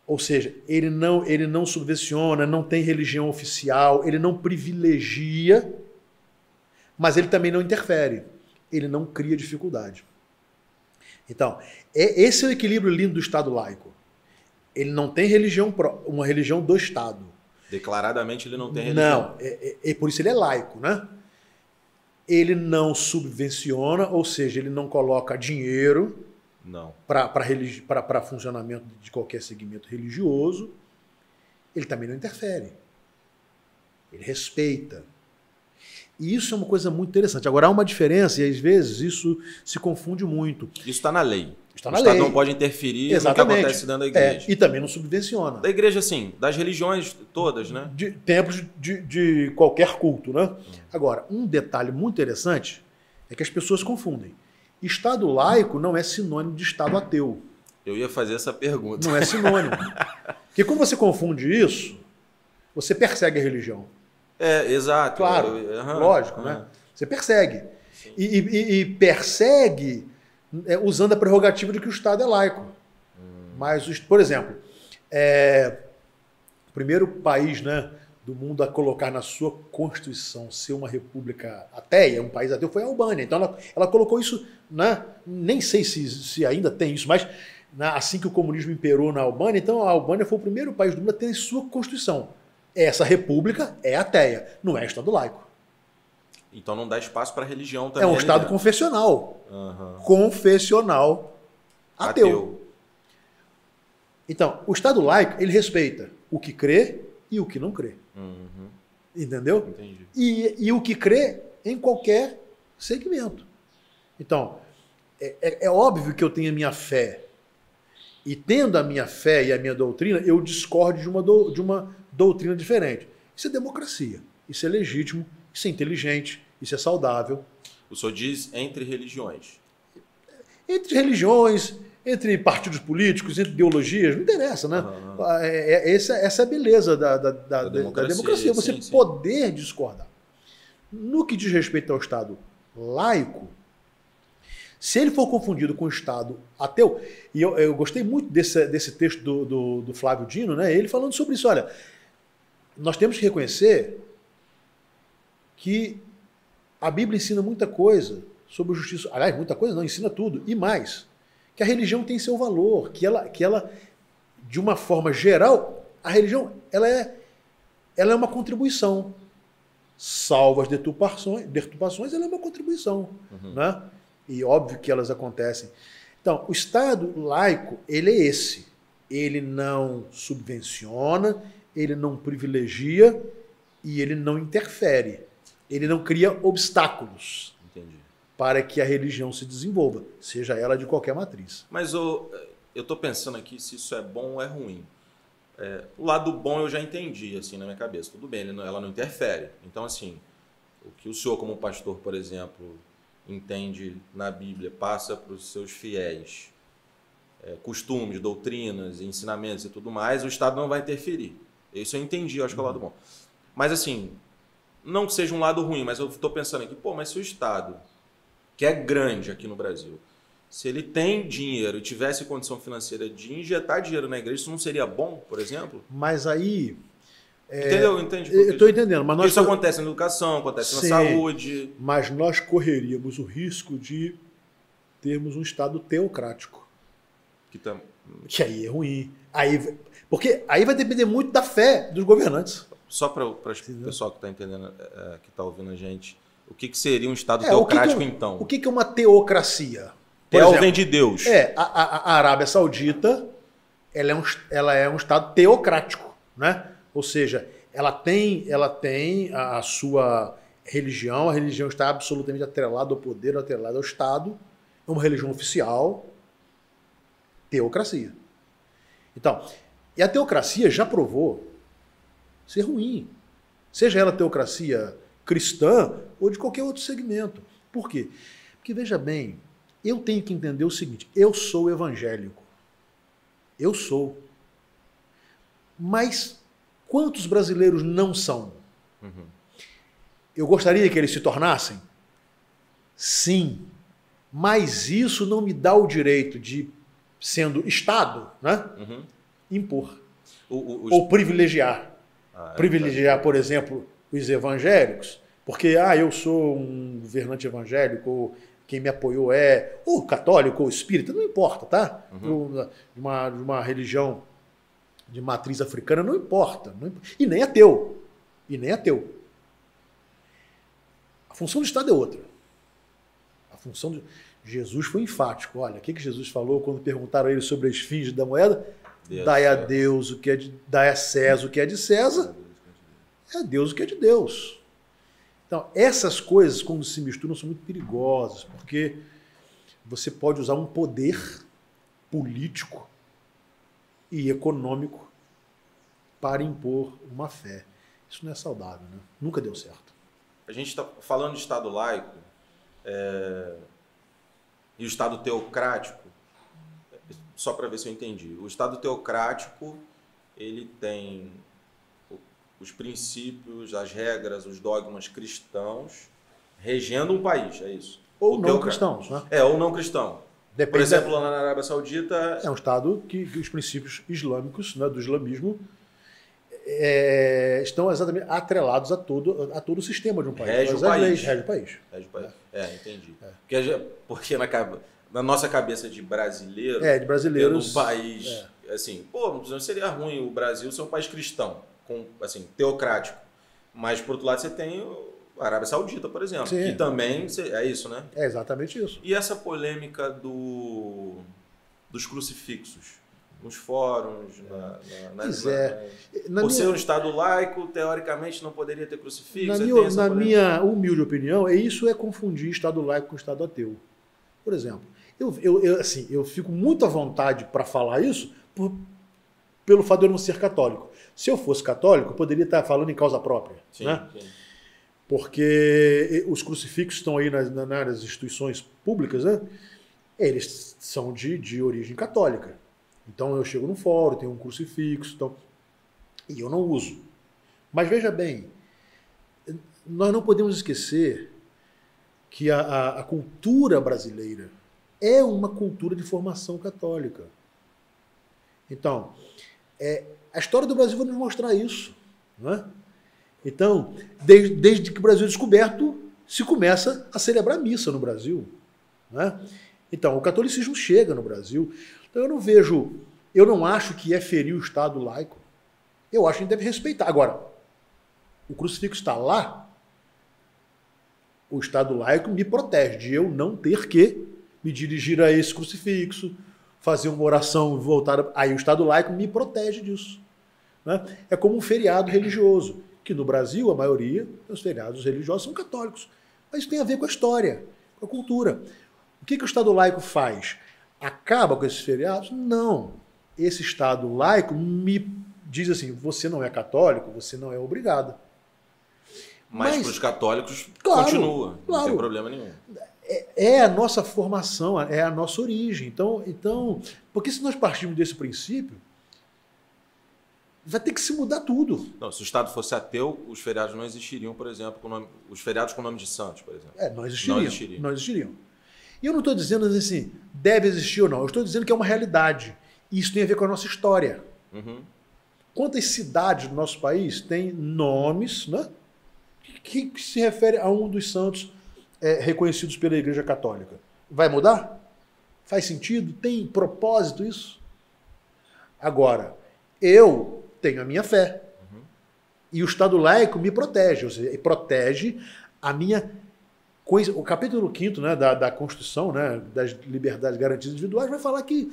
Ou seja, ele não subvenciona, não tem religião oficial, ele não privilegia, mas ele também não interfere. Ele não cria dificuldade. Então, esse é o equilíbrio lindo do Estado laico. Ele não tem uma religião do Estado. Declaradamente ele não tem religião. Não, por isso ele é laico, né? Ele não subvenciona, ou seja, ele não coloca dinheiro para funcionamento de qualquer segmento religioso. Ele também não interfere. Ele respeita. E isso é uma coisa muito interessante. Agora, há uma diferença, e às vezes isso se confunde muito. Isso está na lei. Está na lei. O Estado não pode interferir no que acontece dentro da igreja. E também não subvenciona. Da igreja, sim. Das religiões todas, né? De templos de qualquer culto, né? Agora, um detalhe muito interessante é que as pessoas confundem. Estado laico não é sinônimo de Estado ateu. Eu ia fazer essa pergunta. Não é sinônimo. Porque quando você confunde isso, você persegue a religião. Exato. Claro, lógico, né? Você persegue. E persegue usando a prerrogativa de que o Estado é laico. Mas, por exemplo, o primeiro país, né, do mundo a colocar na sua Constituição ser uma república ateia, um país ateu, foi a Albânia. Então ela colocou isso, né, nem sei se ainda tem isso, mas assim que o comunismo imperou na Albânia, então a Albânia foi o primeiro país do mundo a ter sua Constituição. Essa república é ateia, não é Estado laico. Então não dá espaço para religião também. É um Estado confessional. Confessional ateu. Então, o Estado laico, ele respeita o que crê e o que não crê. Entendeu? Entendi. E o que crê em qualquer segmento. Então, é óbvio que eu tenho a minha fé. E tendo a minha fé e a minha doutrina, eu discordo de uma doutrina diferente. Isso é democracia. Isso é legítimo. Isso é inteligente. Isso é saudável. O senhor diz entre religiões. Entre religiões, entre partidos políticos, entre ideologias, não interessa, né? Essa é a beleza da democracia. Você poder discordar. No que diz respeito ao Estado laico, se ele for confundido com o Estado ateu, e eu gostei muito desse texto do Flávio Dino, né? Ele falando sobre isso. Olha, nós temos que reconhecer que a Bíblia ensina muita coisa sobre justiça. Aliás, muita coisa não, ensina tudo. E mais, que a religião tem seu valor, que ela de uma forma geral, a religião ela é uma contribuição. Salvo as deturpações, ela é uma contribuição. Né? E óbvio que elas acontecem. Então, o Estado laico, ele é esse. Ele não subvenciona, ele não privilegia e ele não interfere. Ele não cria obstáculos. Entendi. Para que a religião se desenvolva, seja ela de qualquer matriz. Mas eu estou pensando aqui se isso é bom ou é ruim. O lado bom eu já entendi, assim, na minha cabeça. Tudo bem, ela não interfere. Então, assim, o que o senhor, como pastor, por exemplo, entende na Bíblia, passa para os seus fiéis, costumes, doutrinas, ensinamentos e tudo mais, o Estado não vai interferir. Isso eu entendi, eu acho que é o lado bom. Mas, assim, não que seja um lado ruim, mas eu estou pensando aqui, mas se o Estado, que é grande aqui no Brasil, se ele tem dinheiro e tivesse condição financeira de injetar dinheiro na igreja, isso não seria bom, por exemplo? Mas aí... Entendeu? Entende? Eu estou entendendo. Mas isso acontece na educação, acontece na saúde. Mas nós correríamos o risco de termos um Estado teocrático. Que aí é ruim. Porque aí vai depender muito da fé dos governantes. Só para o pessoal que está entendendo, que está ouvindo a gente, o que seria um Estado teocrático, então? O que é uma teocracia? Vem de Deus. A Arábia Saudita ela é um Estado teocrático, né? Ou seja, ela tem a sua religião, a religião está absolutamente atrelada ao poder, atrelada ao Estado, é uma religião oficial, teocracia. Então, e a teocracia já provou ser ruim, seja ela teocracia cristã ou de qualquer outro segmento. Por quê? Porque, veja bem, eu tenho que entender o seguinte, eu sou evangélico, eu sou, mas quantos brasileiros não são? Uhum. Eu gostaria que eles se tornassem? Sim. Mas isso não me dá o direito de, sendo Estado, né, impor. Ou privilegiar. Privilegiar, por exemplo, os evangélicos, porque eu sou um governante evangélico, ou quem me apoiou ou católico, ou espírita, não importa, tá? De uma religião de matriz africana, não importa. E nem ateu. A função do Estado é outra. A função de Jesus foi enfático. Olha, o que Jesus falou quando perguntaram a ele sobre a esfinge da moeda? Dai a Deus o que é dai a César o que é de César, é a Deus o que é de Deus. Então, essas coisas, quando se misturam, são muito perigosas, porque você pode usar um poder político e econômico para impor uma fé. Isso não é saudável, né? Nunca deu certo. A gente está falando de Estado laico e o Estado teocrático, só para ver se eu entendi. O Estado teocrático, ele tem os princípios, as regras, os dogmas cristãos regendo um país, é isso? Ou não cristãos, né? Ou não cristão. Por exemplo, lá na Arábia Saudita... É um Estado que os princípios islâmicos, né, do islamismo, estão exatamente atrelados a todo o sistema de um país. Rege o país. Rege o país. Entendi. Porque na nossa cabeça de brasileiro... de brasileiros... Um país... Assim, não seria ruim o Brasil ser um país cristão, assim, teocrático. Mas, por outro lado, você tem a Arábia Saudita, por exemplo. Sim. Que também é isso, né? É exatamente isso. E essa polêmica dos crucifixos? Nos fóruns, por ser um Estado laico, teoricamente não poderia ter crucifixo. Na minha humilde opinião, isso é confundir Estado laico com Estado ateu. Por exemplo, eu fico muito à vontade para falar isso pelo fato de eu não ser católico. Se eu fosse católico, eu poderia estar falando em causa própria. Sim, né? Sim. Porque os crucifixos estão aí nas instituições públicas, né? Eles são de origem católica. Então eu chego no fórum, tenho um crucifixo, e eu não uso. Mas veja bem, nós não podemos esquecer que a cultura brasileira é uma cultura de formação católica. Então, a história do Brasil vai nos mostrar isso. Não é? Então, desde que o Brasil é descoberto, se começa a celebrar missa no Brasil. Não é? Então, o catolicismo chega no Brasil. Então, eu não acho que é ferir o Estado laico. Eu acho que a gente deve respeitar. Agora, o crucifixo está lá, o Estado laico me protege de eu não ter que me dirigir a esse crucifixo, fazer uma oração voltada. Aí o Estado laico me protege disso. Né? É como um feriado religioso, que no Brasil a maioria dos feriados religiosos são católicos. Mas isso tem a ver com a história, com a cultura. O que o Estado laico faz? Acaba com esses feriados? Não. Esse Estado laico me diz assim, você não é católico, você não é obrigado. Mas para os católicos claro, continua, claro, não tem problema nenhum. É a nossa formação, é a nossa origem. Então, porque se nós partirmos desse princípio, vai ter que se mudar tudo. Não, se o Estado fosse ateu, os feriados não existiriam, por exemplo, os feriados com o nome de santos, por exemplo. Não existiriam. Não existiriam. E eu não estou dizendo assim, deve existir ou não. Eu estou dizendo que é uma realidade. E isso tem a ver com a nossa história. Uhum. Quantas cidades do nosso país têm nomes, né, que se refere a um dos santos reconhecidos pela Igreja Católica? Vai mudar? Faz sentido? Tem propósito isso? Agora, eu tenho a minha fé. Uhum. E o Estado laico me protege, ou seja, protege a minha coisa. O capítulo 5º, né, da Constituição, né, das liberdades garantidas individuais, vai falar que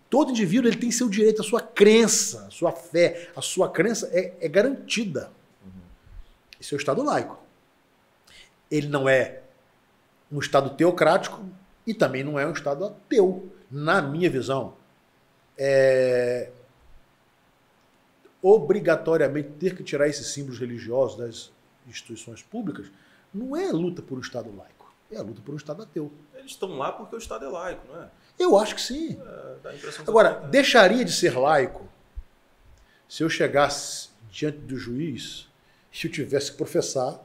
todo indivíduo ele tem seu direito, a sua crença, a sua fé, a sua crença é garantida. Uhum. Esse é o Estado laico. Ele não é um Estado teocrático e também não é um Estado ateu, na minha visão. Obrigatoriamente ter que tirar esses símbolos religiosos das instituições públicas não é a luta por um Estado laico, é a luta por um Estado ateu. Eles estão lá porque o Estado é laico, não é? Eu acho que sim. Dá a impressão que agora, deixaria de ser laico se eu chegasse diante do juiz e eu tivesse que professar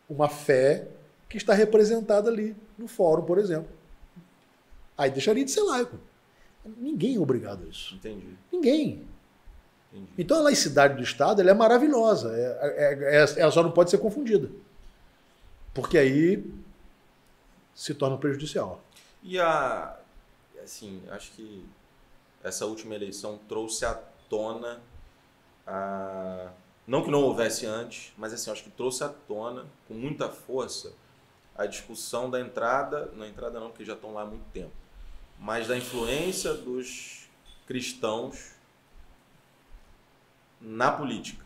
uma fé que está representada ali no fórum, por exemplo. Aí deixaria de ser laico. Ninguém é obrigado a isso. Entendi. Ninguém. Entendi. Então a laicidade do Estado ela é maravilhosa. Ela só não pode ser confundida. Porque aí se torna prejudicial. E assim, acho que essa última eleição trouxe à tona não que não houvesse antes, mas assim, acho que trouxe à tona, com muita força, a discussão da entrada, não entrada não, porque já estão lá há muito tempo, mas da influência dos cristãos na política.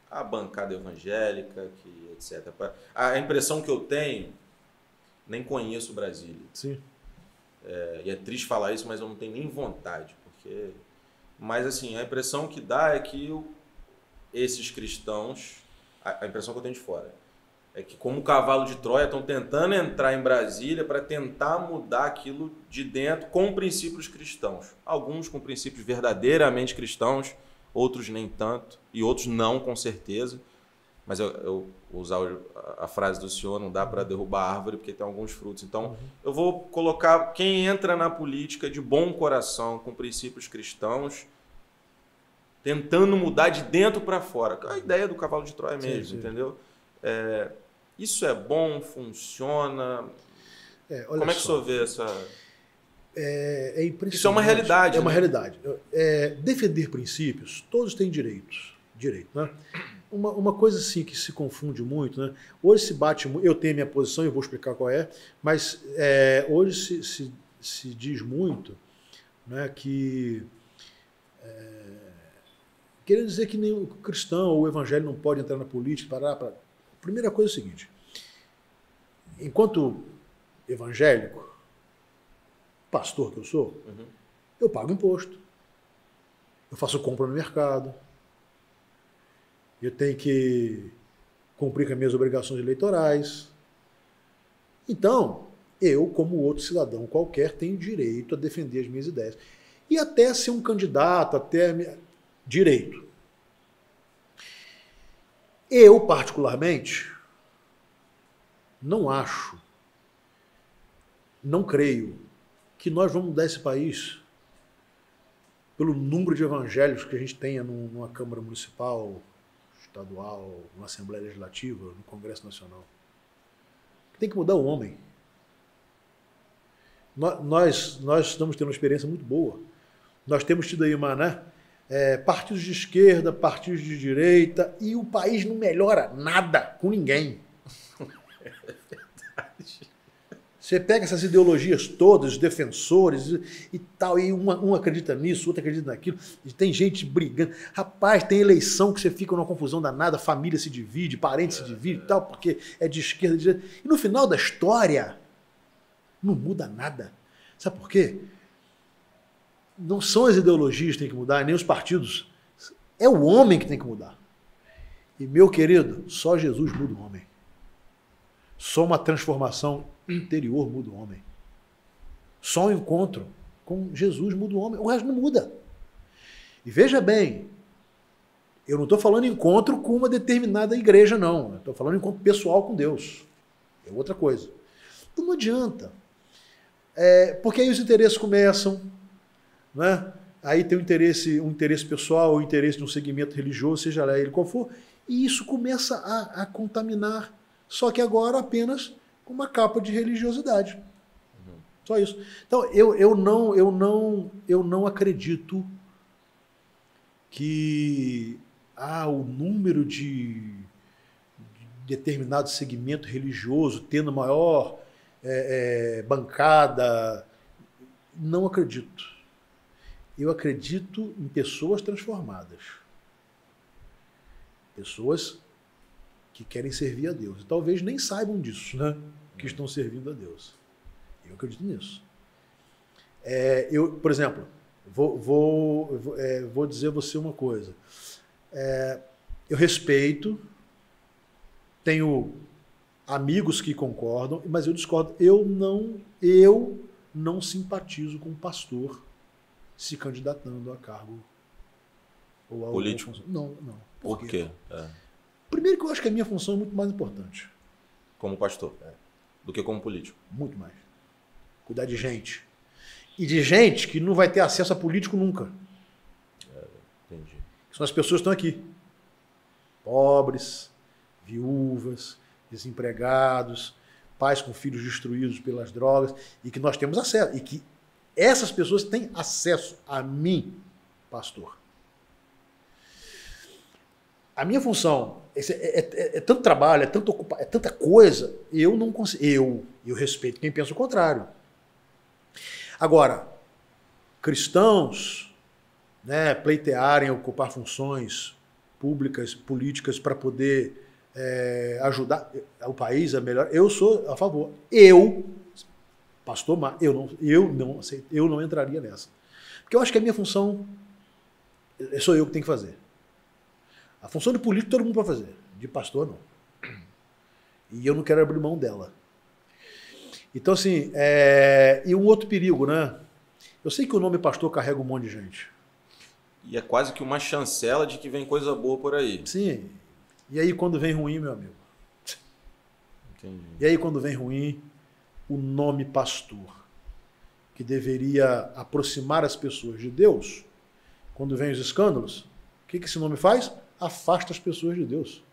A bancada evangélica, etc. A impressão que eu tenho, nem conheço Brasília. Sim. E é triste falar isso, mas eu não tenho nem vontade, porque... Mas assim, a impressão que dá é que esses cristãos, a impressão que eu tenho de fora, é que como cavalo de Troia estão tentando entrar em Brasília para tentar mudar aquilo de dentro com princípios cristãos. Alguns com princípios verdadeiramente cristãos, outros nem tanto, e outros não, com certeza. Mas eu vou usar a frase do senhor, não dá para derrubar a árvore porque tem alguns frutos. Então, eu vou colocar quem entra na política de bom coração, com princípios cristãos, tentando mudar de dentro para fora. A ideia do cavalo de Troia mesmo, entendeu? Isso é bom? Funciona? Como é que o senhor vê essa... É impressionante. Isso é uma realidade. É uma realidade. Defender princípios, todos têm direito, né? Uma coisa assim que se confunde muito, né? Hoje se bate, eu tenho a minha posição, eu vou explicar qual é, mas hoje se diz muito, né, que querendo dizer que nem o cristão ou o evangelho não pode entrar na política. A primeira coisa é o seguinte: enquanto evangélico, pastor que eu sou, eu pago imposto, eu faço compra no mercado, eu tenho que cumprir com as minhas obrigações eleitorais. Então, eu, como outro cidadão qualquer, tenho direito a defender as minhas ideias. E até ser um candidato, direito. Eu, particularmente, não creio que nós vamos mudar esse país pelo número de evangélicos que a gente tenha numa Câmara Municipal, estadual, numa Assembleia Legislativa, no Congresso Nacional. Tem que mudar o homem. Nós estamos tendo uma experiência muito boa. Nós temos tido aí partidos de esquerda, partidos de direita, e o país não melhora nada com ninguém. É verdade. Você pega essas ideologias todas, os defensores e tal, e um acredita nisso, outro acredita naquilo, e tem gente brigando. Rapaz, tem eleição que você fica numa confusão danada, família se divide, parente se divide e tal, porque é de esquerda, de direita. E no final da história, não muda nada. Sabe por quê? não são as ideologias que têm que mudar, nem os partidos. É o homem que tem que mudar. E, meu querido, só Jesus muda o homem. Só uma transformação interior muda o homem. Só um encontro com Jesus muda o homem. O resto não muda. E veja bem, eu não estou falando encontro com uma determinada igreja, não. Estou falando encontro pessoal com Deus. É outra coisa. Então não adianta. Porque aí os interesses começam, né? Aí tem um interesse pessoal, o interesse de um segmento religioso, seja lá ele qual for, e isso começa a contaminar, só que agora apenas com uma capa de religiosidade. Só isso. Então, eu não acredito que o número de determinado segmento religioso tendo maior bancada. Não acredito. Eu acredito em pessoas transformadas. Pessoas que querem servir a Deus. E talvez nem saibam disso, né? Que estão servindo a Deus. Eu acredito nisso. Por exemplo, vou dizer a você uma coisa. Eu respeito, tenho amigos que concordam, mas eu discordo. Eu não simpatizo com um pastor se candidatando a cargo ou a político. Não. Por quê? Primeiro que eu acho que a minha função é muito mais importante. Como pastor? Do que como político? Muito mais. Cuidar de gente. E de gente que não vai ter acesso a político nunca. Entendi. São as pessoas que estão aqui. Pobres, viúvas, desempregados, pais com filhos destruídos pelas drogas, e que nós temos acesso. E que essas pessoas têm acesso a mim, pastor. A minha função é tanto trabalho, é tanta coisa, eu não consigo. Eu respeito quem pensa o contrário. Agora, cristãos, né, pleitearem, ocupar funções públicas, políticas para poder ajudar o país a melhor, eu sou a favor. Pastor Mar, eu não aceito, eu não entraria nessa. Porque eu acho que a minha função sou eu que tenho que fazer. A função de político todo mundo pode fazer, de pastor não. E eu não quero abrir mão dela. Então, assim, e um outro perigo, né? Eu sei que o nome pastor carrega um monte de gente. E é quase que uma chancela de que vem coisa boa por aí. Sim. E aí quando vem ruim, meu amigo? Entendi. E aí quando vem ruim, o nome pastor, que deveria aproximar as pessoas de Deus, quando vem os escândalos, o que esse nome faz? Afasta as pessoas de Deus.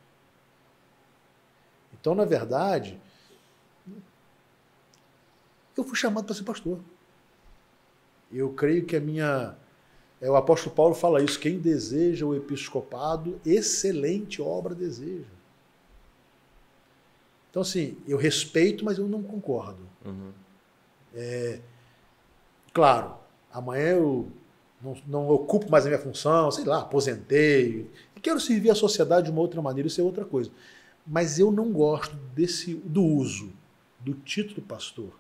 Então, na verdade, eu fui chamado para ser pastor. Eu creio que o apóstolo Paulo fala isso, quem deseja o episcopado, excelente obra deseja. Então, assim, eu respeito, mas eu não concordo. Uhum. Claro, amanhã eu não ocupo mais a minha função, sei lá, aposentei, e quero servir a sociedade de uma outra maneira, isso é outra coisa. Mas eu não gosto do uso do título pastor,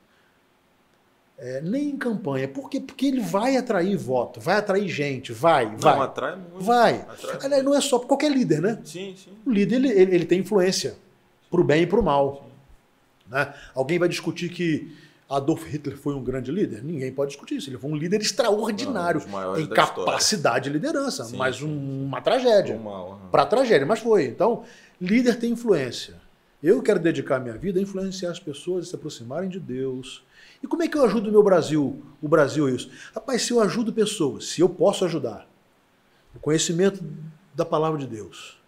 nem em campanha. Por quê? Porque ele vai atrair voto, vai atrair gente, vai. Não, atrai muito. Vai. Atrai não é só qualquer líder, né? Sim. O líder, ele tem influência para o bem e para o mal. Né? Alguém vai discutir que Adolf Hitler foi um grande líder? Ninguém pode discutir isso. Ele foi um líder extraordinário em capacidade de liderança, mas uma tragédia. Para a tragédia, mas foi. Então, líder tem influência. Eu quero dedicar minha vida a influenciar as pessoas a se aproximarem de Deus. E como é que eu ajudo o Brasil a isso? Rapaz, se eu ajudo pessoas, se eu posso ajudar, o conhecimento da palavra de Deus,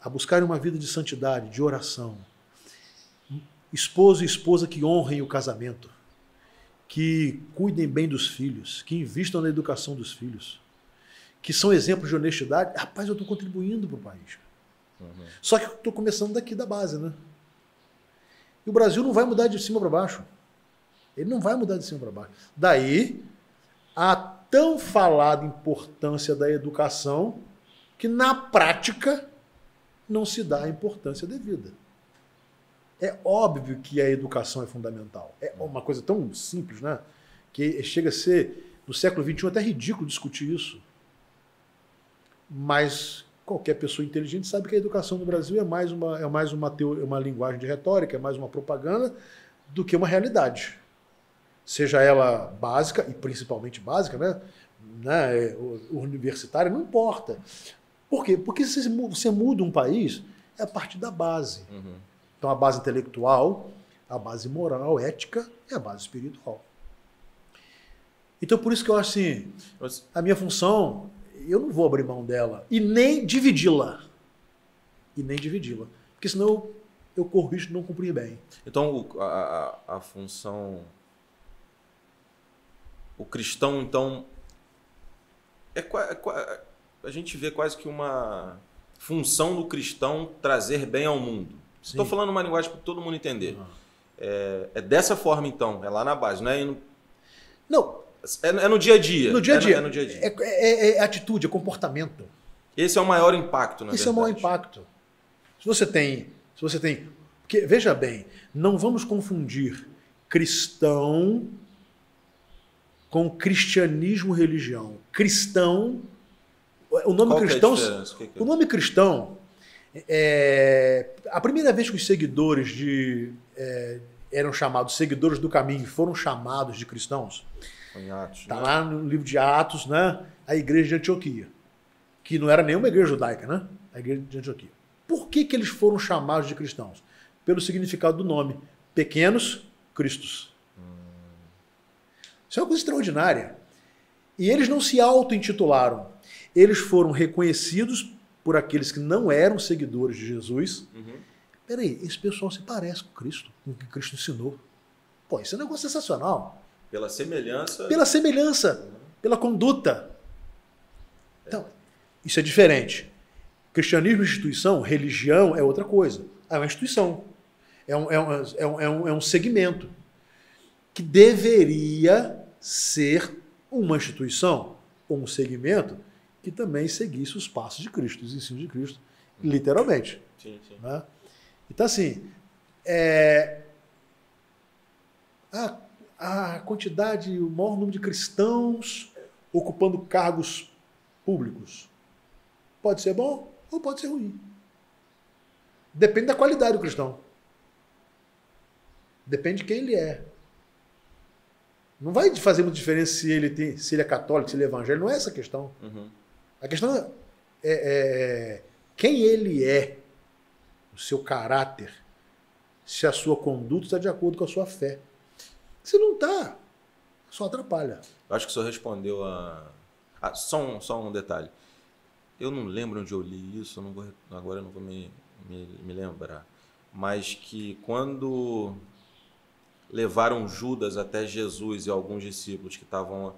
a buscarem uma vida de santidade, de oração, esposo e esposa que honrem o casamento, que cuidem bem dos filhos, que investam na educação dos filhos, que são exemplos de honestidade, rapaz, eu estou contribuindo para o país. Uhum. Só que eu estou começando daqui da base, né? E o Brasil não vai mudar de cima para baixo. Ele não vai mudar de cima para baixo. Daí, a tão falada importância da educação, que na prática não se dá a importância devida. É óbvio que a educação é fundamental. É uma coisa tão simples, né? Que chega a ser No século XXI é até ridículo discutir isso. Mas qualquer pessoa inteligente sabe que a educação no Brasil é mais uma linguagem de retórica, é mais uma propaganda do que uma realidade. Seja ela básica, e principalmente básica, né? Universitária, não importa. Por quê? Porque se você muda um país, é a partir da base. Uhum. Então, a base intelectual, a base moral, ética e a base espiritual. Então, por isso que eu acho assim, a minha função, eu não vou abrir mão dela e nem dividi-la. Porque senão eu corro risco de não cumprir bem. Então, a função... O cristão, então... A gente vê quase que uma função do cristão trazer bem ao mundo. Estou falando uma linguagem para todo mundo entender. É dessa forma, então. É lá na base, não é? Não. É no dia a dia. No dia a dia. É no dia a dia. É atitude, é comportamento. Esse é o maior impacto, na verdade. Esse é o maior impacto. Se você tem... Porque, veja bem, não vamos confundir cristão com cristianismo religião. Cristão... O nome Qual cristão... que é a diferença? O nome cristão... a primeira vez que os seguidores eram chamados seguidores do caminho, foram chamados de cristãos, está lá no livro de Atos, né? A igreja de Antioquia, que não era nenhuma igreja judaica, né? A igreja de Antioquia. Por que eles foram chamados de cristãos? Pelo significado do nome: pequenos cristos. Isso é uma coisa extraordinária. E eles não se auto-intitularam. Eles foram reconhecidos por aqueles que não eram seguidores de Jesus. Peraí, esse pessoal se parece com Cristo, com o que Cristo ensinou. Pô, isso é um negócio sensacional. Pela semelhança. Pela semelhança, pela conduta. Então, isso é diferente. Cristianismo é instituição, religião é outra coisa. É uma instituição. É um segmento que deveria ser uma instituição ou um segmento que também seguisse os passos de Cristo, os ensinos de Cristo, literalmente. Sim, sim. Né? Então, assim, a quantidade, o maior número de cristãos ocupando cargos públicos pode ser bom ou pode ser ruim. Depende da qualidade do cristão. Depende de quem ele é. Não vai fazer muita diferença se ele é católico, se ele é evangélico. Não é essa a questão. A questão é quem ele é, o seu caráter, se a sua conduta está de acordo com a sua fé. Se não está, só atrapalha. Eu acho que o senhor respondeu a... só um detalhe. Eu não lembro onde eu li isso, agora eu não vou me lembrar. Mas que quando levaram Judas até Jesus e alguns discípulos que estavam...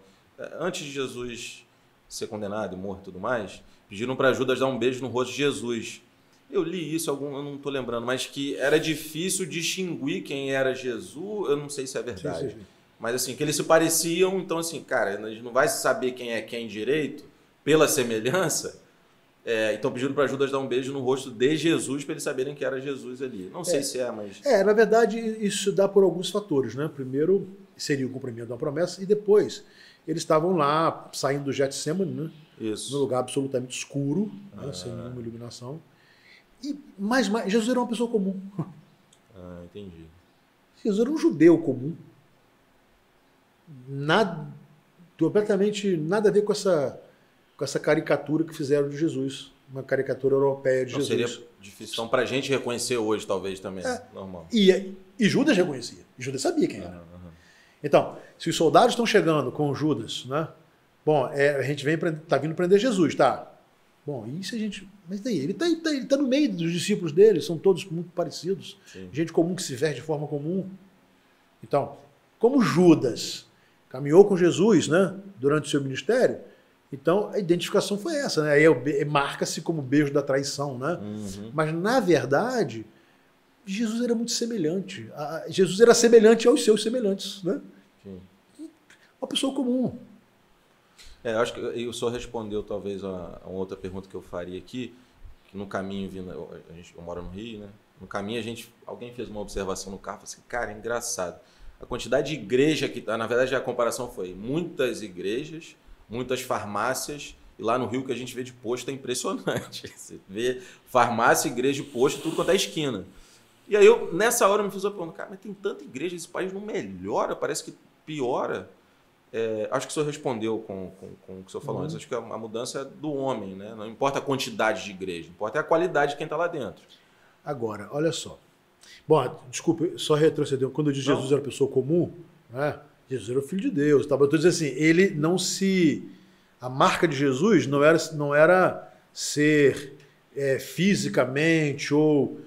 Antes de Jesus ser condenado e morto e tudo mais, pediram para Judas dar um beijo no rosto de Jesus. Eu li isso, eu não estou lembrando, mas que era difícil distinguir quem era Jesus, eu não sei se é verdade. Sim. Mas assim, que eles se pareciam, então assim, cara, a gente não vai saber quem é quem direito, pela semelhança, então pediram para Judas dar um beijo no rosto de Jesus para eles saberem que era Jesus ali. Não sei se mas... Na verdade, isso dá por alguns fatores, né? Primeiro, seria o cumprimento de uma promessa, e depois, eles estavam lá, saindo do Getsemane, né? Isso. Num lugar absolutamente escuro, né? Sem nenhuma iluminação. Mas Jesus era uma pessoa comum. Entendi. Jesus era um judeu comum. Completamente nada a ver com essa caricatura que fizeram de Jesus. Uma caricatura europeia de Jesus. Seria difícil. Então, para a gente reconhecer hoje, talvez, também. Normal. E Judas reconhecia. E Judas sabia quem era. Então, se os soldados estão chegando com Judas, né? Bom, a gente está vindo prender Jesus, tá? Bom, e se a gente... Mas daí, ele tá no meio dos discípulos dele, são todos muito parecidos. Sim. Gente comum que se veste de forma comum. Então, como Judas caminhou com Jesus, né, durante o seu ministério, então a identificação foi essa, né? Aí marca-se como beijo da traição, né? Mas, na verdade, Jesus era muito semelhante. Jesus era semelhante aos seus semelhantes, né? Sim. Uma pessoa comum. Eu acho que o senhor respondeu talvez a uma outra pergunta que eu faria aqui, que no caminho vindo, eu moro no Rio, né? No caminho alguém fez uma observação no carro, falou assim, cara, é engraçado. a quantidade de igreja que... Na verdade, a comparação foi muitas igrejas, muitas farmácias, e lá no Rio que a gente vê de posto é impressionante. Você vê farmácia, igreja e posto, tudo quanto é esquina. E aí, nessa hora, eu me fiz a pergunta, cara, mas tem tanta igreja, esse país não melhora, parece que piora. Acho que o senhor respondeu com o que o senhor falou antes. Acho que a mudança é do homem, né? Não importa a quantidade de igreja, importa a qualidade de quem está lá dentro. Agora, olha só. Bom, desculpe, só retrocedeu. Quando eu disse Jesus era pessoa comum, né? Jesus era o Filho de Deus. Tá? Eu estou dizendo assim, ele não se... A marca de Jesus não era ser fisicamente ou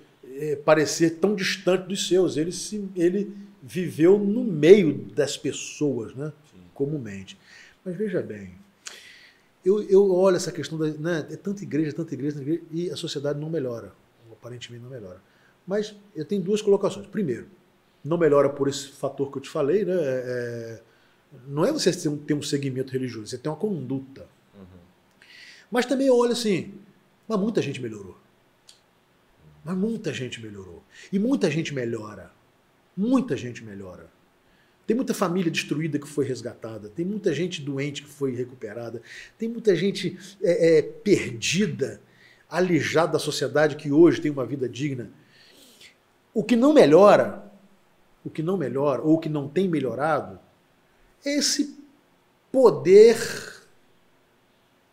parecer tão distante dos seus. Ele viveu no meio das pessoas, né? Comumente. Mas veja bem, eu olho essa questão né, é tanta igreja, e a sociedade não melhora, aparentemente não melhora. Mas eu tenho duas colocações. Primeiro, não melhora por esse fator que eu te falei, né? Não é você ter um segmento religioso, você tem uma conduta. Mas também eu olho assim, mas muita gente melhorou. Mas muita gente melhorou. E muita gente melhora. Muita gente melhora. Tem muita família destruída que foi resgatada, tem muita gente doente que foi recuperada, tem muita gente perdida, alijada da sociedade que hoje tem uma vida digna. O que não melhora, ou o que não tem melhorado, é esse poder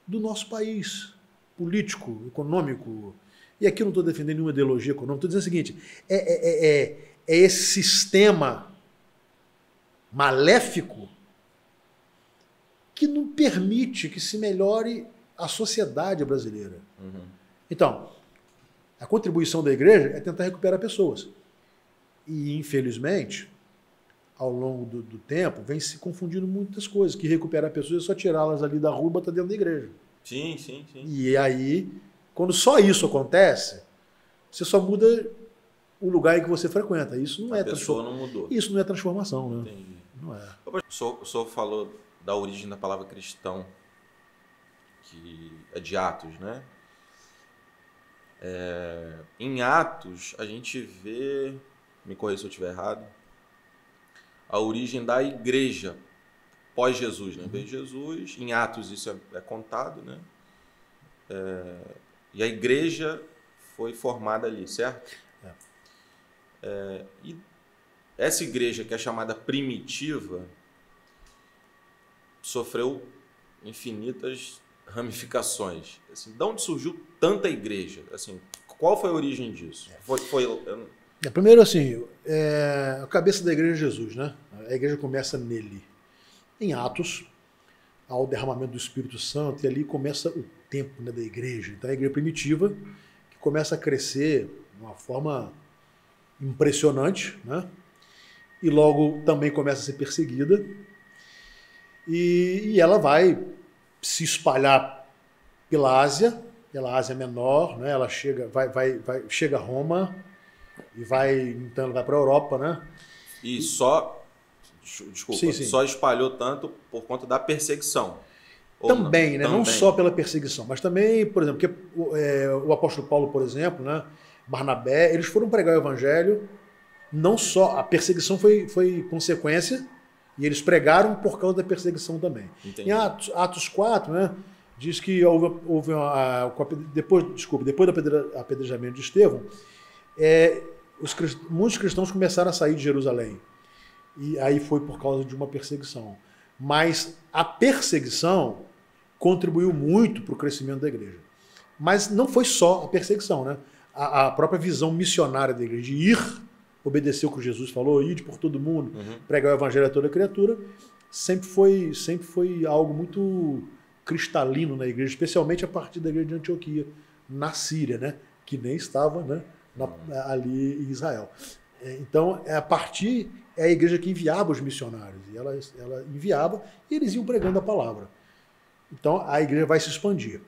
do nosso país, político, econômico. E aqui eu não estou defendendo nenhuma ideologia econômica, estou dizendo o seguinte, é esse sistema maléfico que não permite que se melhore a sociedade brasileira. Então, a contribuição da igreja é tentar recuperar pessoas. E, infelizmente, ao longo do tempo, vem se confundindo muitas coisas, que recuperar pessoas é só tirá-las ali da rua e botar dentro da igreja. Sim. E aí, quando só isso acontece, você só muda o lugar em que você frequenta. Isso não é transformação. Não mudou. Isso não é transformação, né? Entendi. Não é. O senhor falou da origem da palavra cristão, que é de Atos, né? Em Atos, a gente vê, me corrija se eu estiver errado, a origem da igreja pós-Jesus, né? Veio Jesus, em Atos isso é contado, né? E a igreja foi formada ali, certo? E essa igreja, que é chamada primitiva, sofreu infinitas ramificações. Assim, de onde surgiu tanta igreja? Assim, qual foi a origem disso? Primeiro, assim, a cabeça da igreja é Jesus, né? A igreja começa nele. Em Atos, ao derramamento do Espírito Santo, e ali começa o tempo, né, da igreja. Então, a igreja primitiva, que começa a crescer de uma forma impressionante, né? E logo também começa a ser perseguida, e ela vai se espalhar pela Ásia Menor, né? Ela chega a Roma e então ela vai para a Europa, né? E só espalhou tanto por conta da perseguição. Também, né? Não só pela perseguição, mas também, por exemplo, porque o apóstolo Paulo, por exemplo, né? Barnabé, eles foram pregar o evangelho. Não só a perseguição foi consequência, e eles pregaram por causa da perseguição também. Entendi. Em Atos 4, né, diz que depois do apedrejamento de Estevão, muitos cristãos começaram a sair de Jerusalém. E aí foi por causa de uma perseguição. Mas a perseguição contribuiu muito para o crescimento da igreja. Mas não foi só a perseguição, né? A própria visão missionária da igreja, de ir obedecer o que Jesus falou, ir por todo mundo, pregar o evangelho a toda criatura, sempre foi algo muito cristalino na igreja, especialmente a partir da igreja de Antioquia, na Síria, né? Que nem estava, né, ali em Israel. Então, é a igreja que enviava os missionários, e ela enviava e eles iam pregando a palavra. Então, a igreja vai se expandir.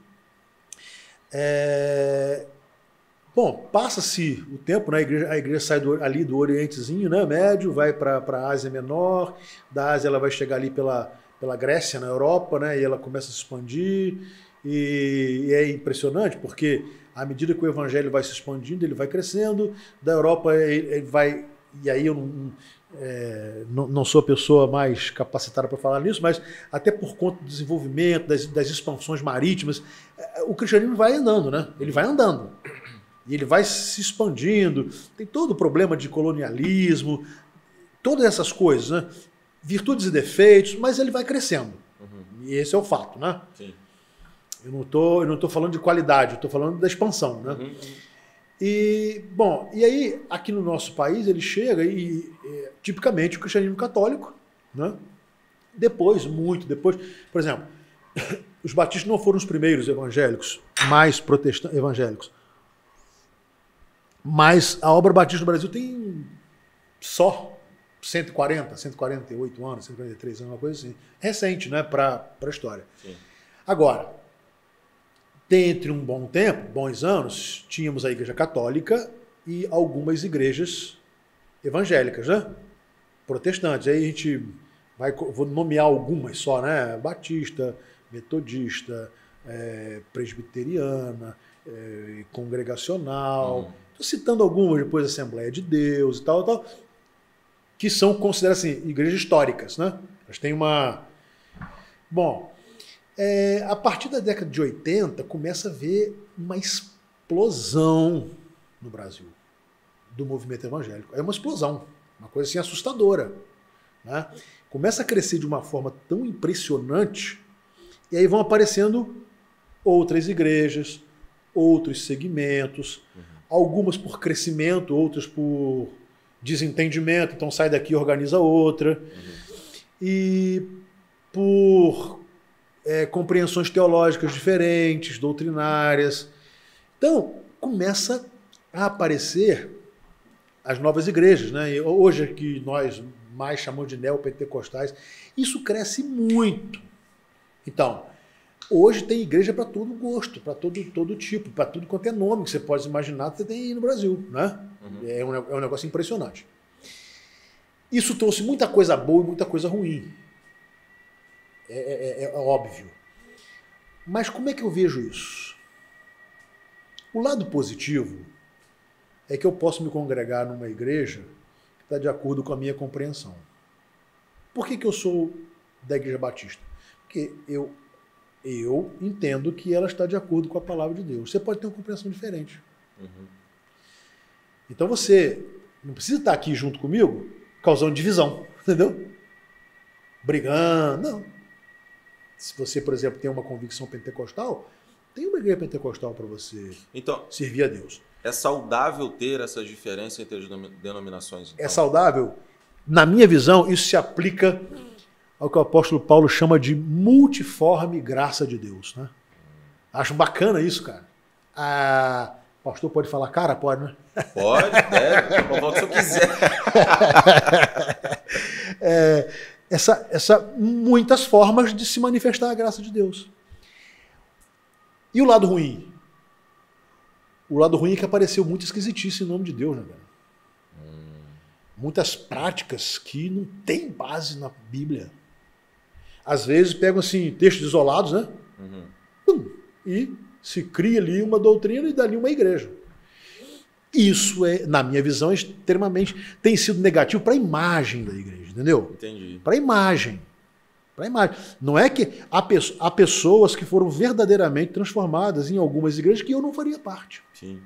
Bom, passa-se o tempo, né? A igreja sai ali do Orientezinho, né, Médio, vai para a Ásia Menor, da Ásia ela vai chegar ali pela Grécia, na Europa, né, e ela começa a se expandir, e é impressionante, porque à medida que o evangelho vai se expandindo, ele vai crescendo, da Europa ele vai, e aí eu não sou a pessoa mais capacitada para falar nisso, mas até por conta do desenvolvimento, das expansões marítimas, o cristianismo vai andando, né? Ele vai andando. E ele vai se expandindo. Tem todo o problema de colonialismo, todas essas coisas, né? Virtudes e defeitos, mas ele vai crescendo. E esse é o fato, né? Sim. Eu não tô falando de qualidade, eu estou falando da expansão, né? E, bom, e aí, aqui no nosso país, ele chega e, tipicamente, o cristianismo católico, né? Depois, muito depois, por exemplo, os batistas não foram os primeiros evangélicos, mais protestantes evangélicos. Mas a obra batista no Brasil tem só 148 anos, 143 anos, uma coisa assim. Recente, né, para a história. Sim. Agora, dentre um bom tempo, bons anos, tínhamos a Igreja Católica e algumas igrejas evangélicas, né? Protestantes. Aí a gente vou nomear algumas só, né? Batista, metodista, presbiteriana, congregacional. Estou citando algumas, depois Assembleia de Deus e tal, que são consideradas assim, igrejas históricas, né? Elas têm uma... Bom, a partir da década de 80, começa a haver uma explosão no Brasil do movimento evangélico. É uma explosão, uma coisa assim assustadora, né? Começa a crescer de uma forma tão impressionante e aí vão aparecendo outras igrejas, outros segmentos, algumas por crescimento, outras por desentendimento, então sai daqui e organiza outra, e por compreensões teológicas diferentes, doutrinárias. Então, começa a aparecer as novas igrejas, né? E hoje que nós mais chamamos de neopentecostais, isso cresce muito. Então, hoje tem igreja para todo gosto, para todo tipo, para tudo quanto é nome que você pode imaginar que você tem aí no Brasil, né? É um negócio impressionante. Isso trouxe muita coisa boa e muita coisa ruim. É óbvio. Mas como é que eu vejo isso? O lado positivo é que eu posso me congregar numa igreja que está de acordo com a minha compreensão. Por que eu sou da Igreja Batista? Porque eu entendo que ela está de acordo com a palavra de Deus. Você pode ter uma compreensão diferente. Então você não precisa estar aqui junto comigo causando divisão, entendeu? Brigando, não. Se você, por exemplo, tem uma convicção pentecostal, tem uma igreja pentecostal para você servir a Deus. É saudável ter essa diferença entre as denominações? Então? É saudável? Na minha visão, isso se aplica ao que o apóstolo Paulo chama de multiforme graça de Deus, né? Acho bacana isso, cara. O pastor pode falar cara? Pode, né? Pode, deve. Pode falar o que eu quiser. Muitas formas de se manifestar a graça de Deus. E o lado ruim? O lado ruim é que apareceu muita esquisitice em nome de Deus, né, velho? Muitas práticas que não têm base na Bíblia. Às vezes pegam assim, textos isolados, né? E se cria ali uma doutrina e dali uma igreja. Isso na minha visão, extremamente tem sido negativo para a imagem da igreja, entendeu? Entendi. Para a imagem. Não é que há pessoas que foram verdadeiramente transformadas em algumas igrejas que eu não faria parte. Sim.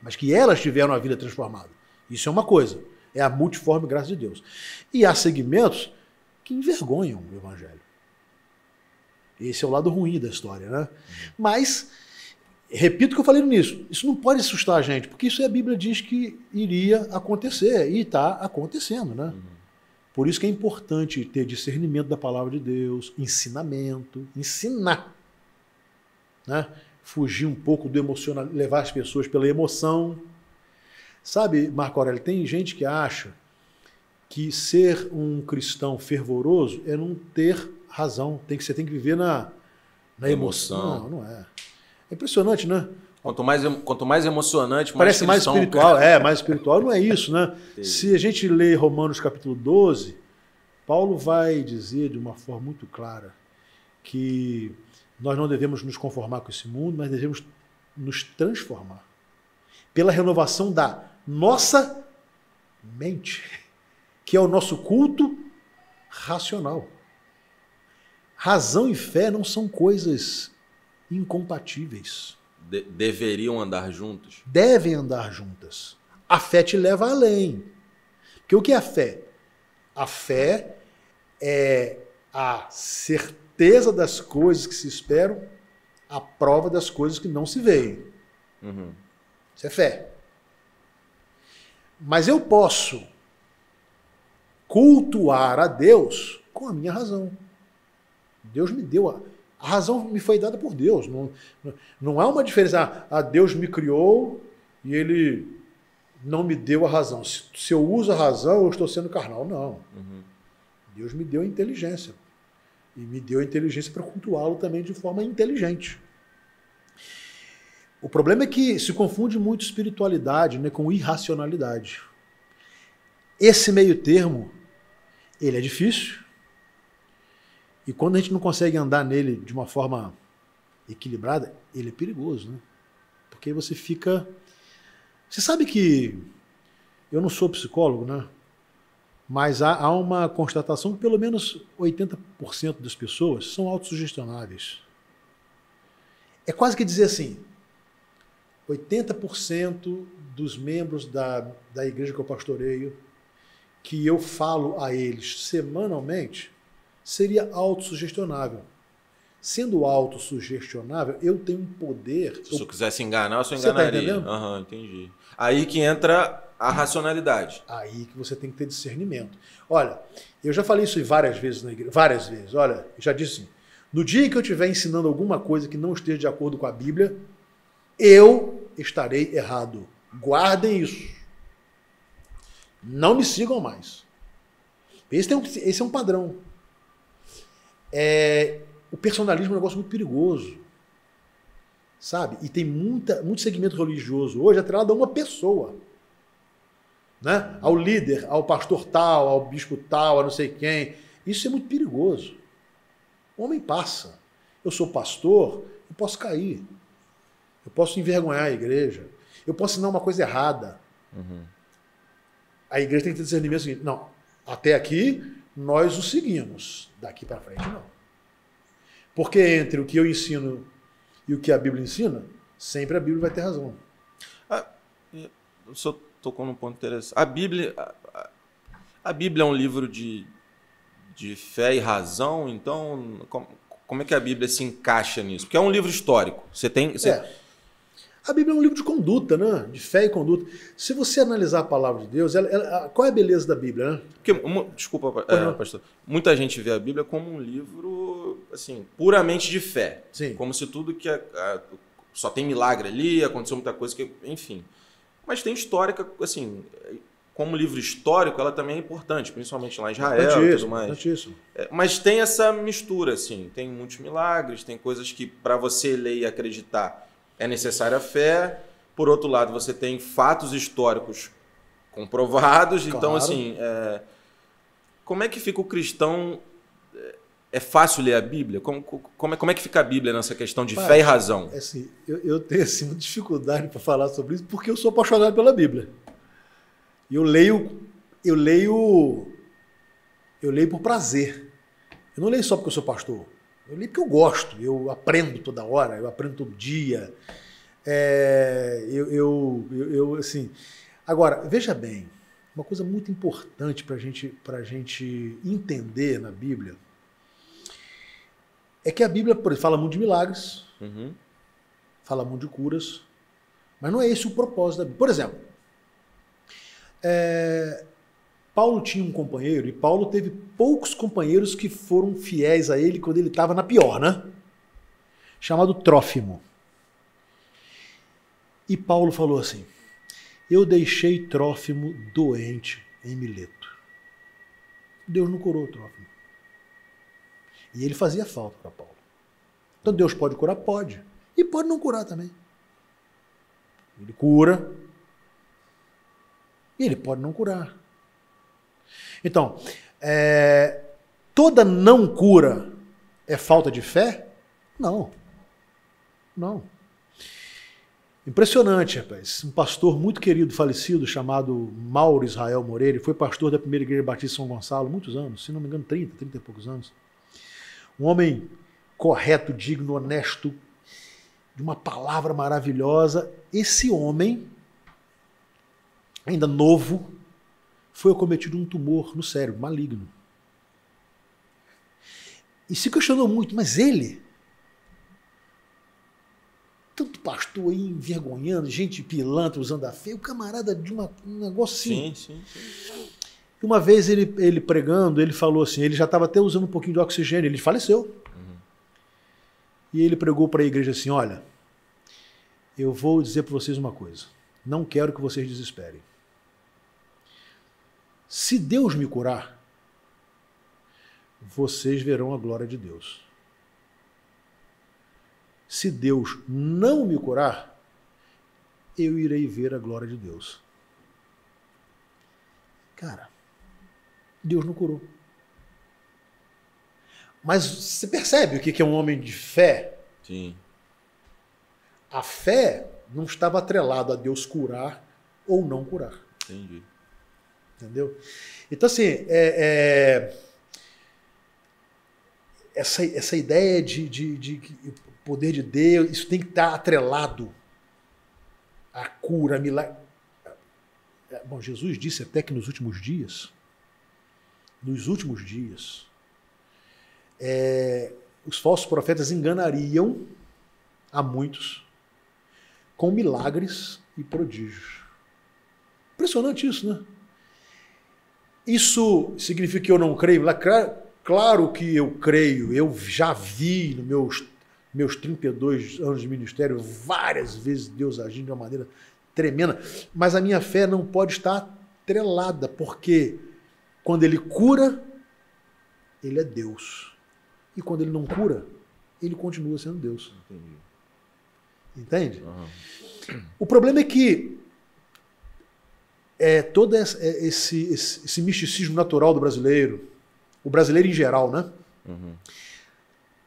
Mas que elas tiveram a vida transformada. Isso é uma coisa. É a multiforme graça de Deus. E há segmentos que envergonham o evangelho. Esse é o lado ruim da história, né? Mas, repito o que eu falei no início, isso não pode assustar a gente, porque isso a Bíblia diz que iria acontecer, e está acontecendo, né? Por isso que é importante ter discernimento da palavra de Deus, ensinamento, ensinar, né? Fugir um pouco do emocional, levar as pessoas pela emoção. Sabe, Marco Aurélio, tem gente que acha que ser um cristão fervoroso é não ter razão. Você tem que viver na emoção. Não é. É impressionante, né? Quanto mais emocionante, parece mais espiritual. Mais espiritual. Não é isso, né? Se a gente lê Romanos capítulo 12, Paulo vai dizer de uma forma muito clara que nós não devemos nos conformar com esse mundo, mas devemos nos transformar pela renovação da nossa mente. que é o nosso culto racional. Razão e fé não são coisas incompatíveis. Deveriam andar juntos? Devem andar juntas. A fé te leva além. Porque o que é a fé? A fé é a certeza das coisas que se esperam, a prova das coisas que não se veem. Uhum. Isso é fé. Mas eu posso cultuar a Deus com a minha razão. Deus me deu a razão, me foi dada por Deus. Não há uma diferença. Deus me criou e Ele não me deu a razão. Se eu uso a razão, eu estou sendo carnal. Não. Uhum. Deus me deu a inteligência. E me deu a inteligência para cultuá-lo também de forma inteligente. O problema é que se confunde muito espiritualidade, né, com irracionalidade. Esse meio termo, ele é difícil. E quando a gente não consegue andar nele de uma forma equilibrada, ele é perigoso, né? Porque aí você fica... Você sabe que eu não sou psicólogo, né? Mas há uma constatação que pelo menos 80% das pessoas são autossugestionáveis. É quase que dizer assim, 80% dos membros da igreja que eu pastoreio, que eu falo a eles semanalmente, seria autossugestionável. Sendo autossugestionável, eu tenho um poder... Se eu quisesse enganar, eu só enganaria. Você tá entendendo? Aham, entendi. Aí que entra a racionalidade. Aí que você tem que ter discernimento. Olha, eu já falei isso várias vezes na igreja, várias vezes. Olha, eu já disse assim, no dia que eu estiver ensinando alguma coisa que não esteja de acordo com a Bíblia, eu estarei errado. Guardem isso. Não me sigam mais. Esse é um padrão. O personalismo é um negócio muito perigoso. Sabe? E tem muito segmento religioso hoje atrelado a uma pessoa. Né? Ao líder, ao pastor tal, ao bispo tal, a não sei quem. Isso é muito perigoso. O homem passa. Eu sou pastor, eu posso cair. Eu posso envergonhar a igreja. Eu posso ensinar uma coisa errada. Uhum. A igreja tem que ter discernimento seguinte. Não, até aqui nós o seguimos. Daqui para frente não. Porque entre o que eu ensino e o que a Bíblia ensina, sempre a Bíblia vai ter razão. O senhor tocou num ponto interessante. A Bíblia é um livro de fé e razão, então como é que a Bíblia se encaixa nisso? Porque é um livro histórico. A Bíblia é um livro de conduta, né? De fé e conduta. Se você analisar a palavra de Deus, qual é a beleza da Bíblia? Né? Porque, desculpa, pastor. Muita gente vê a Bíblia como um livro assim, puramente de fé. Sim. Como se tudo que só tem milagre ali, aconteceu muita coisa, enfim. Mas tem histórica, assim, como livro histórico, ela também é importante, principalmente lá em Israel e tudo mais. Mas tem essa mistura, assim, tem muitos milagres, tem coisas que para você ler e acreditar é necessária a fé. Por outro lado, você tem fatos históricos comprovados. Claro. Então, assim, como é que fica o cristão? É fácil ler a Bíblia? Como é que fica a Bíblia nessa questão de fé e razão? Assim, eu tenho assim, muita dificuldade para falar sobre isso porque eu sou apaixonado pela Bíblia. E eu leio por prazer. Eu não leio só porque eu sou pastor. Eu leio porque eu gosto. Eu aprendo toda hora, eu aprendo todo dia. Assim. Agora, veja bem, uma coisa muito importante para a gente entender na Bíblia é que a Bíblia, por exemplo, fala muito de milagres, uhum. Fala muito de curas, mas não é esse o propósito da Bíblia. Por exemplo, Paulo tinha um companheiro, e Paulo teve poucos companheiros que foram fiéis a ele quando ele estava na pior, né? Chamado Trófimo. E Paulo falou assim, eu deixei Trófimo doente em Mileto. Deus não curou Trófimo. E ele fazia falta para Paulo. Então Deus pode curar? Pode. E pode não curar também. Ele cura. E ele pode não curar. Então, toda não cura é falta de fé? Não. Não. Impressionante, rapaz. Um pastor muito querido, falecido, chamado Mauro Israel Moreira, ele foi pastor da primeira igreja batista de São Gonçalo, muitos anos, se não me engano, 30 e poucos anos. Um homem correto, digno, honesto, de uma palavra maravilhosa. Esse homem, ainda novo, foi acometido de um tumor no cérebro, maligno. E se questionou muito, mas ele, tanto pastor aí envergonhando, gente pilantra usando a fé, o camarada de um negócio assim. Sim. Uma vez ele pregando, ele falou assim, ele já estava até usando um pouquinho de oxigênio, ele faleceu. Uhum. E ele pregou para a igreja assim, olha, eu vou dizer para vocês uma coisa, não quero que vocês desesperem. Se Deus me curar, vocês verão a glória de Deus. Se Deus não me curar, eu irei ver a glória de Deus. Cara, Deus não curou. Mas você percebe o que é um homem de fé? Sim. A fé não estava atrelada a Deus curar ou não curar. Entendi. Entendeu? Então, assim, essa ideia de poder de Deus, isso tem que estar atrelado à cura, a milagre. Bom, Jesus disse até que nos últimos dias, os falsos profetas enganariam a muitos com milagres e prodígios. Impressionante isso, né? Isso significa que eu não creio? Claro que eu creio, eu já vi nos meus 32 anos de ministério várias vezes Deus agindo de uma maneira tremenda, mas a minha fé não pode estar atrelada, porque quando ele cura, ele é Deus. E quando ele não cura, ele continua sendo Deus. Entendi. Entende? Uhum. O problema é que todo esse misticismo natural do brasileiro, o brasileiro em geral, né? Uhum.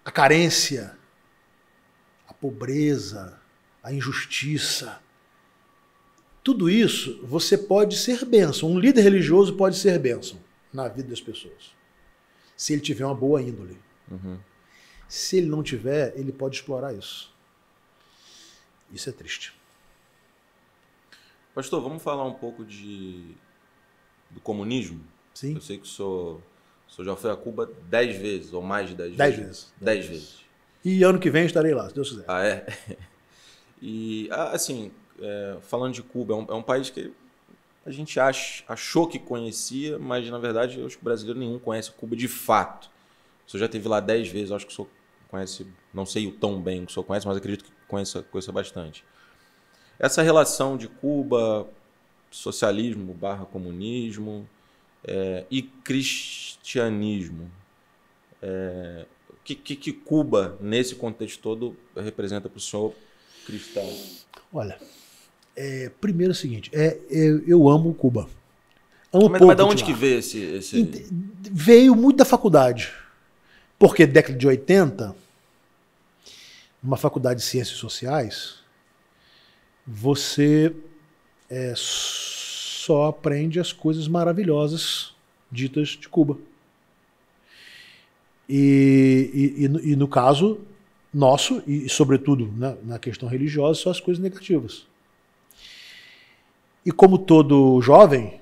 A carência, a pobreza, a injustiça, tudo isso você pode ser bênção. Um líder religioso pode ser bênção na vida das pessoas, se ele tiver uma boa índole. Uhum. Se ele não tiver, ele pode explorar isso. Isso é triste. Pastor, vamos falar um pouco do comunismo? Sim. Eu sei que o senhor já foi a Cuba 10 vezes, ou mais de 10 vezes. 10 vezes. 10 vezes. E ano que vem estarei lá, se Deus quiser. Ah, é? E, assim, falando de Cuba, é um país que a gente achou que conhecia, mas, na verdade, eu acho que o brasileiro nenhum conhece Cuba de fato. O senhor já esteve lá 10 vezes, eu acho que o senhor conhece, não sei o tão bem que o senhor conhece, mas acredito que conheça bastante. Essa relação de Cuba, socialismo / comunismo e cristianismo, o que Cuba, nesse contexto todo, representa para o senhor cristão? Olha, primeiro é o seguinte, eu amo Cuba. Mas de onde que veio esse... Veio muito da faculdade. Porque década de 80, numa faculdade de Ciências Sociais, você só aprende as coisas maravilhosas ditas de Cuba. E no caso nosso, e sobretudo na questão religiosa, só as coisas negativas. E como todo jovem,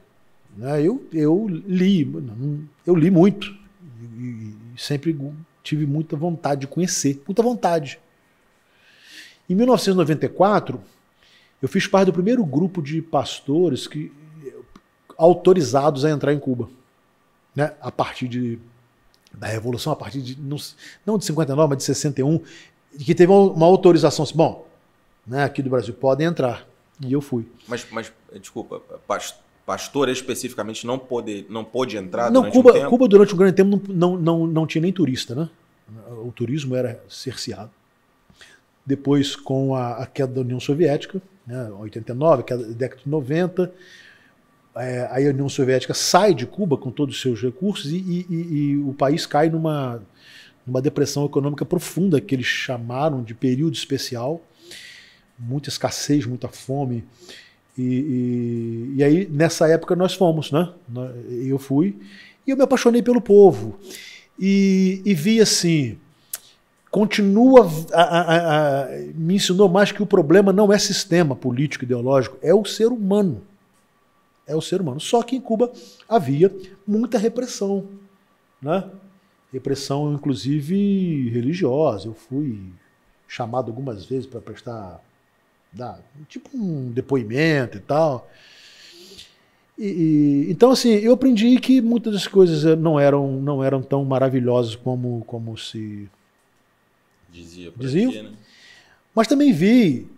né, eu li muito. E sempre tive muita vontade de conhecer, muita vontade. Em 1994, eu fiz parte do primeiro grupo de pastores autorizados a entrar em Cuba, né? A partir da Revolução, a partir não de 59, mas de 61, que teve uma autorização assim, bom, né, aqui do Brasil podem entrar. E eu fui. Mas desculpa, pastor especificamente não pôde entrar durante um tempo? Cuba durante um grande tempo não tinha nem turista, né? O turismo era cerceado. Depois, com a queda da União Soviética, né, 89, queda da década de 90, a União Soviética sai de Cuba com todos os seus recursos e o país cai numa depressão econômica profunda, que eles chamaram de período especial. muita escassez, muita fome. E aí, nessa época, nós fomos, né? Eu fui e eu me apaixonei pelo povo. E vi assim, me ensinou mais que o problema não é sistema político, ideológico, é o ser humano. É o ser humano. Só que em Cuba havia muita repressão, né? Repressão, inclusive, religiosa. Eu fui chamado algumas vezes para prestar tipo um depoimento e tal. Então, assim, eu aprendi que muitas das coisas não eram tão maravilhosas como se diziam. Aqui, né? Mas também vi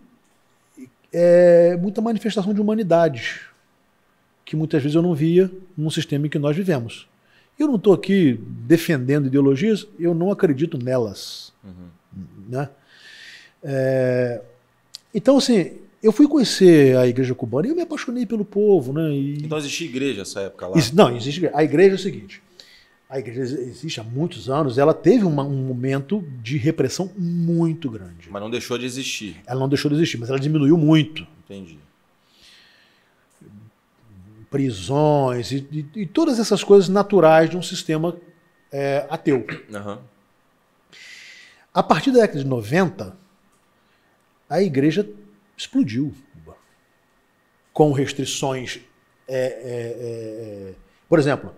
muita manifestação de humanidade, que muitas vezes eu não via num sistema em que nós vivemos. Eu não estou aqui defendendo ideologias, eu não acredito nelas. Né? Então, assim, eu fui conhecer a igreja cubana e eu me apaixonei pelo povo. Né? Então existia igreja nessa época lá? Não, existe igreja. A igreja é o seguinte, a igreja existe há muitos anos, ela teve um momento de repressão muito grande. Mas não deixou de existir. Ela não deixou de existir, mas ela diminuiu muito. Entendi. Prisões e todas essas coisas naturais de um sistema ateu. Uhum. A partir da década de 90, a igreja explodiu. Com restrições. Por exemplo,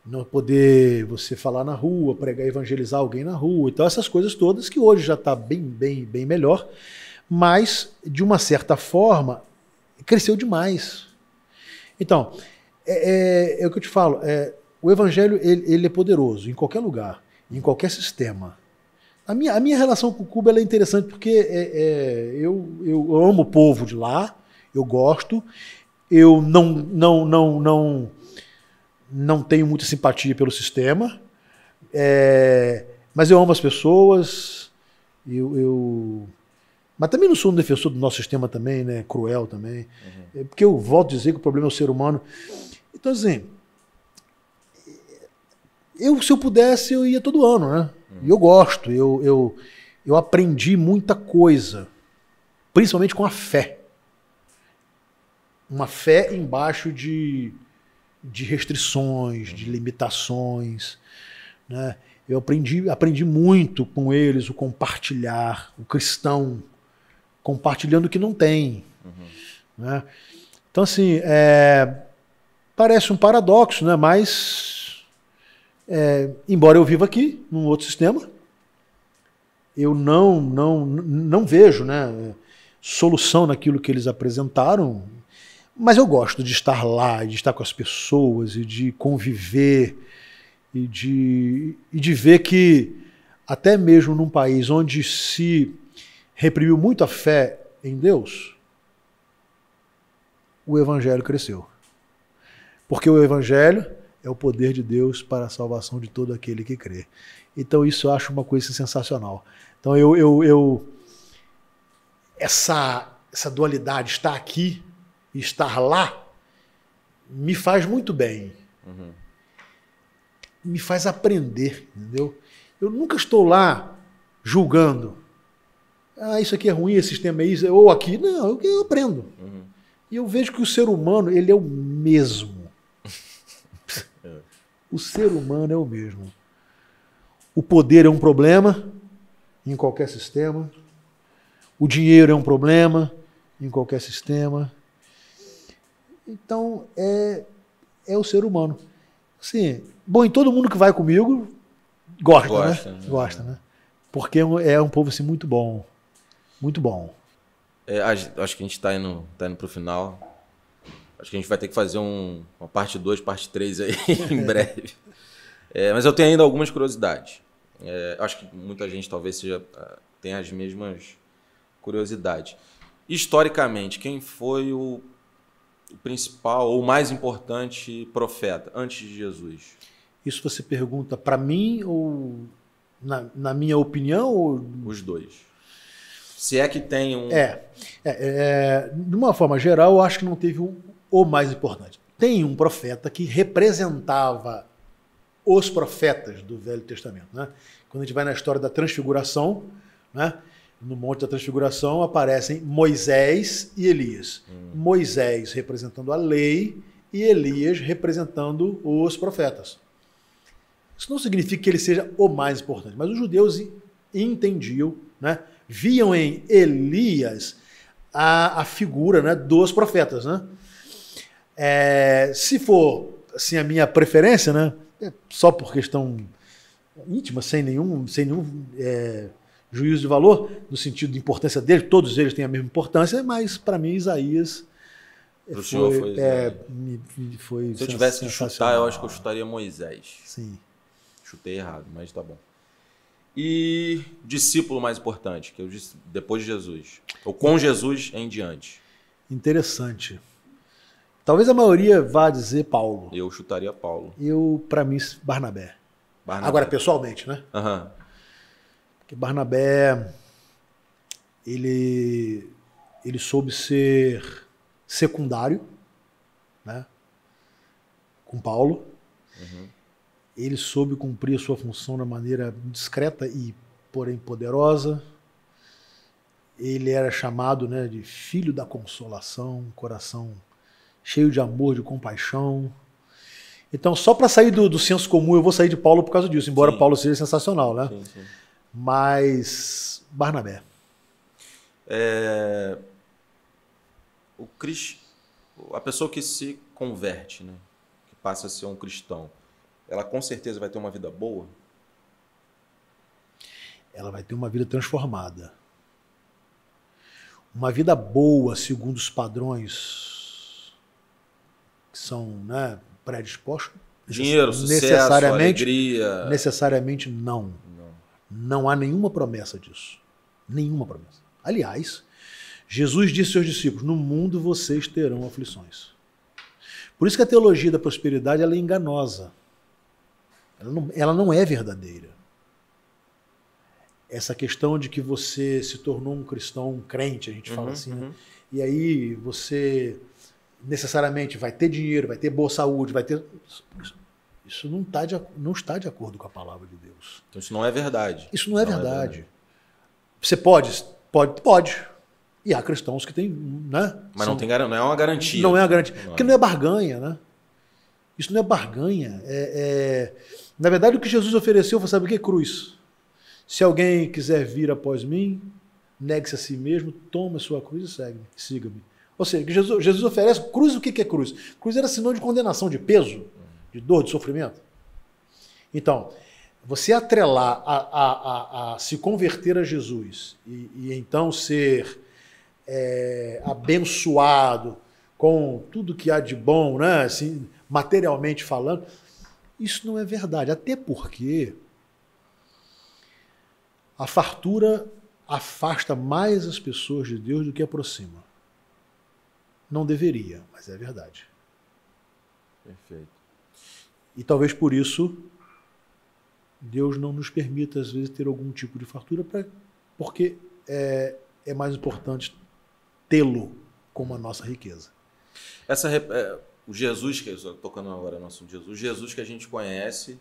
não poder você falar na rua, pregar, evangelizar alguém na rua. Então, essas coisas todas que hoje já está bem melhor, mas, de uma certa forma, cresceu demais. Então, é o que eu te falo, o evangelho ele é poderoso em qualquer lugar, em qualquer sistema. A minha relação com Cuba ela é interessante porque eu amo o povo de lá, eu gosto, eu não tenho muita simpatia pelo sistema, mas eu amo as pessoas, mas também não sou um defensor do nosso sistema também, né, cruel também, porque eu volto a dizer que o problema é o ser humano. Então, assim, se eu pudesse, eu ia todo ano, né? E eu gosto, eu aprendi muita coisa, principalmente com a fé. Uma fé embaixo de restrições, de limitações, né? Eu aprendi muito com eles o compartilhar, o cristão compartilhando o que não tem. Né? Então, assim, parece um paradoxo, né? Mas, embora eu viva aqui, num outro sistema, eu não vejo, né, solução naquilo que eles apresentaram, mas eu gosto de estar lá, de estar com as pessoas, e de conviver, e de ver que, até mesmo num país onde se reprimiu muito a fé em Deus, o evangelho cresceu. Porque o evangelho é o poder de Deus para a salvação de todo aquele que crê. Então isso eu acho uma coisa sensacional. Então essa dualidade, estar aqui e estar lá, me faz muito bem. Me faz aprender, entendeu? Eu nunca estou lá julgando. Isso aqui é ruim, esse sistema é isso, ou aqui. Não, eu aprendo. E eu vejo que o ser humano, ele é o mesmo. O ser humano é o mesmo. O poder é um problema em qualquer sistema. O dinheiro é um problema em qualquer sistema. Então, é o ser humano. Assim, bom, e todo mundo que vai comigo gosta, né? Gosta, né? Porque é um povo assim, muito bom. Muito bom. Acho que a gente está indo para o final. Acho que a gente vai ter que fazer uma parte 2, parte 3 aí em breve. Mas eu tenho ainda algumas curiosidades. Acho que muita gente talvez tenha as mesmas curiosidades. Historicamente, quem foi o principal ou mais importante profeta antes de Jesus? Isso você pergunta para mim ou na minha opinião? Ou... Os dois. Se é que tem um... de uma forma geral, eu acho que não teve o mais importante. Tem um profeta que representava os profetas do Velho Testamento. Né? Quando a gente vai na história da transfiguração, né? No Monte da Transfiguração aparecem Moisés e Elias. Moisés representando a lei e Elias representando os profetas. Isso não significa que ele seja o mais importante, mas os judeus entendiam, né? Viam em Elias a figura, né, dos profetas. Né? Se for assim, a minha preferência, né, só por questão íntima, sem nenhum juízo de valor, no sentido de importância dele, todos eles têm a mesma importância, mas para mim Isaías foi se eu tivesse que chutar, eu acho que eu chutaria Moisés. Sim. Chutei errado, mas tá bom. E discípulo mais importante, que eu disse depois de Jesus, ou com Jesus em diante? Interessante. Talvez a maioria vá dizer Paulo. Eu chutaria Paulo. Para mim, Barnabé. Agora, pessoalmente, né? Uhum. Porque Barnabé, ele soube ser secundário, né? Com Paulo. Uhum. Ele soube cumprir a sua função de maneira discreta e, porém, poderosa. Ele era chamado, né, de filho da consolação, coração cheio de amor, de compaixão. Então, só para sair do senso comum, eu vou sair de Paulo por causa disso, embora Paulo seja sensacional, né? Sim. Mas Barnabé. A pessoa que se converte, né, que passa a ser um cristão, ela com certeza vai ter uma vida boa? Ela vai ter uma vida transformada. Uma vida boa, segundo os padrões que são, né, predispostos. Dinheiro, sucesso, alegria. Necessariamente não. Não há nenhuma promessa disso. Nenhuma promessa. Aliás, Jesus disse aos seus discípulos, no mundo vocês terão aflições. Por isso que a teologia da prosperidade ela é enganosa. Ela não é verdadeira. Essa questão de que você se tornou um cristão, um crente, a gente fala assim, né? E aí você necessariamente vai ter dinheiro, vai ter boa saúde, vai ter... Isso não está de acordo com a palavra de Deus. Então isso não é verdade. Isso não é verdade. Você pode. E há cristãos que têm, né? Mas não é uma garantia. Não é uma garantia. Porque não é barganha, né? Isso não é barganha. Na verdade, o que Jesus ofereceu foi, sabe o que? Cruz. Se alguém quiser vir após mim, negue-se a si mesmo, tome a sua cruz e siga-me. Ou seja, que Jesus oferece cruz. O que é cruz? Cruz era sinônimo de condenação, de peso, de dor, de sofrimento. Então, você atrelar a se converter a Jesus e então ser abençoado com tudo que há de bom, né? Assim, materialmente falando, isso não é verdade. Até porque a fartura afasta mais as pessoas de Deus do que aproxima. Não deveria, mas é verdade. Perfeito. E talvez por isso Deus não nos permita, às vezes, ter algum tipo de fartura, porque é mais importante tê-lo como a nossa riqueza. O Jesus, que eu estou tocando agora no assunto Jesus, o Jesus que a gente conhece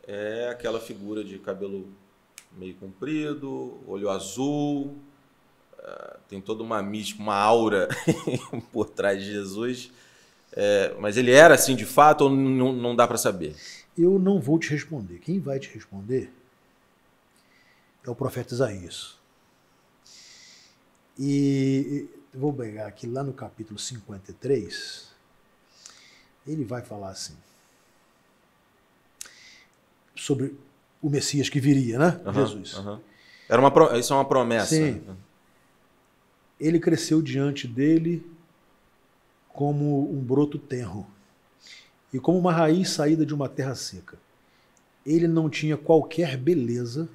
é aquela figura de cabelo meio comprido, olho azul, tem toda uma mística, uma aura por trás de Jesus. Mas ele era assim de fato ou não dá para saber? Eu não vou te responder. Quem vai te responder é o profeta Isaías. E vou pegar aqui lá no capítulo 53, ele vai falar assim, sobre o Messias que viria, né? Jesus. Isso é uma promessa. Sim. Ele cresceu diante dele como um broto tenro e como uma raiz saída de uma terra seca. Ele não tinha qualquer beleza